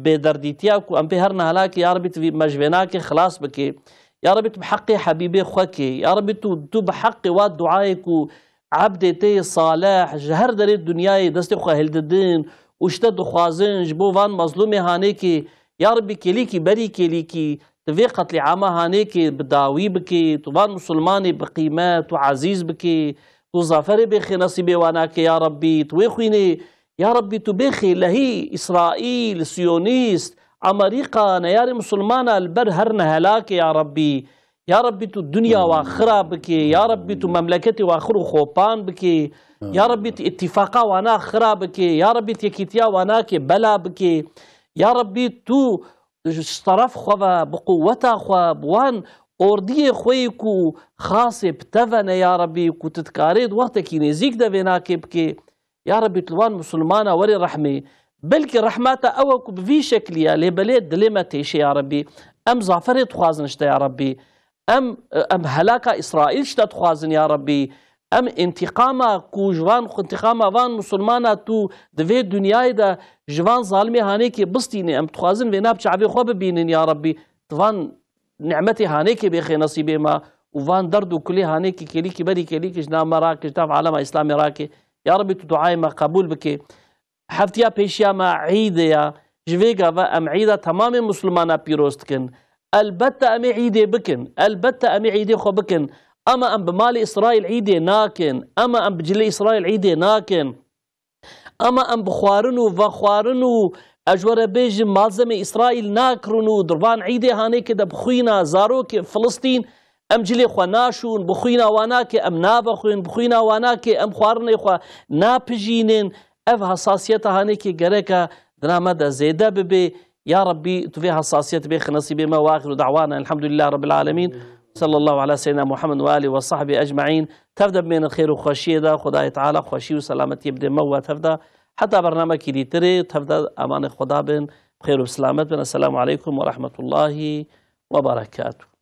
بدرديتيا كو ام بهرنا هلاك يا ربي في مجبناك خلاص بكي يا ربي بحقي حبيبي خوكي يا ربي تو بحقي واد دعائك عبدتي صالح جهر در الدنيا دست خو هلددين واشتد خوازن جبو وان مظلومي هانيكي يا ربي كليكي بري كليكي تفي قتل عامة هانيكي بداوي بكي طبعا مسلماني بقيمات وعزيز بكي وظافري بخي نصيبي واناك يا ربي تويخويني يا ربي تبخي لهي إسرائيل سيونيست أمريكا نياري مسلمانا البر هرنا هلاك يا ربي يا ربي تو الدنيا واخرة بكي يا ربي تو مملكتي واخر خوبان بكي يا ربي اتفاقا وانا خرا بكي يا ربي تيكيتيا واناك بلا بكي يا ربي تو طرف خوا بقوته خوا بوان اوردی خوی کو خاص بتفن یا ربی کو تتکارید وقت کی نزیک ده بناکب کی یا ربی تلوان مسلمانا وری رحمه بلکه رحمت او کو بفي شکلیا لبلد دلمتش یا ربی ام ظافرت خوازنشت یا ربی ام هلاك اسرائیل شت خوازن یا ربی ام انتقاما کو جوان خو انتقاما وان مسلمانا تو دوی دنیای ده جوان ظالمي هانيكي بسطيني ام تخوازن بيناب شعبي خوب بينن يا ربي طبعا نعمتي هانيكي بيخي نصيبي ما وفان دردو كلي هانيكي كليكي بري كليكي جنا مراكي جنا عالم اسلامي راكي يا ربي تدعاي ما قبول بكي حفتيا بيشيا ما عيد يا جويغا ام عيدا تمام مسلمانا بيروستكن البتة ام عيدي بكن البتة ام عيدي خو بكن اما ام بمال اسرائيل عيدي ناكن اما ام بجلي اسرائيل عيدي ناكن اما ام بخوارنو وخوارنو اجور بيج مالزم اسرائيل ناكرنو دربان عيدي هانيك ده بخوينا زاروك فلسطين ام جلي خو ناشون بخوينا واناك ام نابخوين بخوينا واناك ام خوارني خو نابجينين اف حساسيت هانيك جريكا درامد زيده ببي يا ربي تفي حساسيت بيخ نصيبي ما واخر دعوانا الحمد لله رب العالمين صلى الله على سيدنا محمد وآله وصحبه أجمعين تفدى من الخير وخشية دا خداي تعالى خشي وسلامتي يبدأ موت تفدى حتى برنامج كي تري تفدى أمان خدا بن بخير وسلامت. السلام عليكم ورحمة الله وبركاته.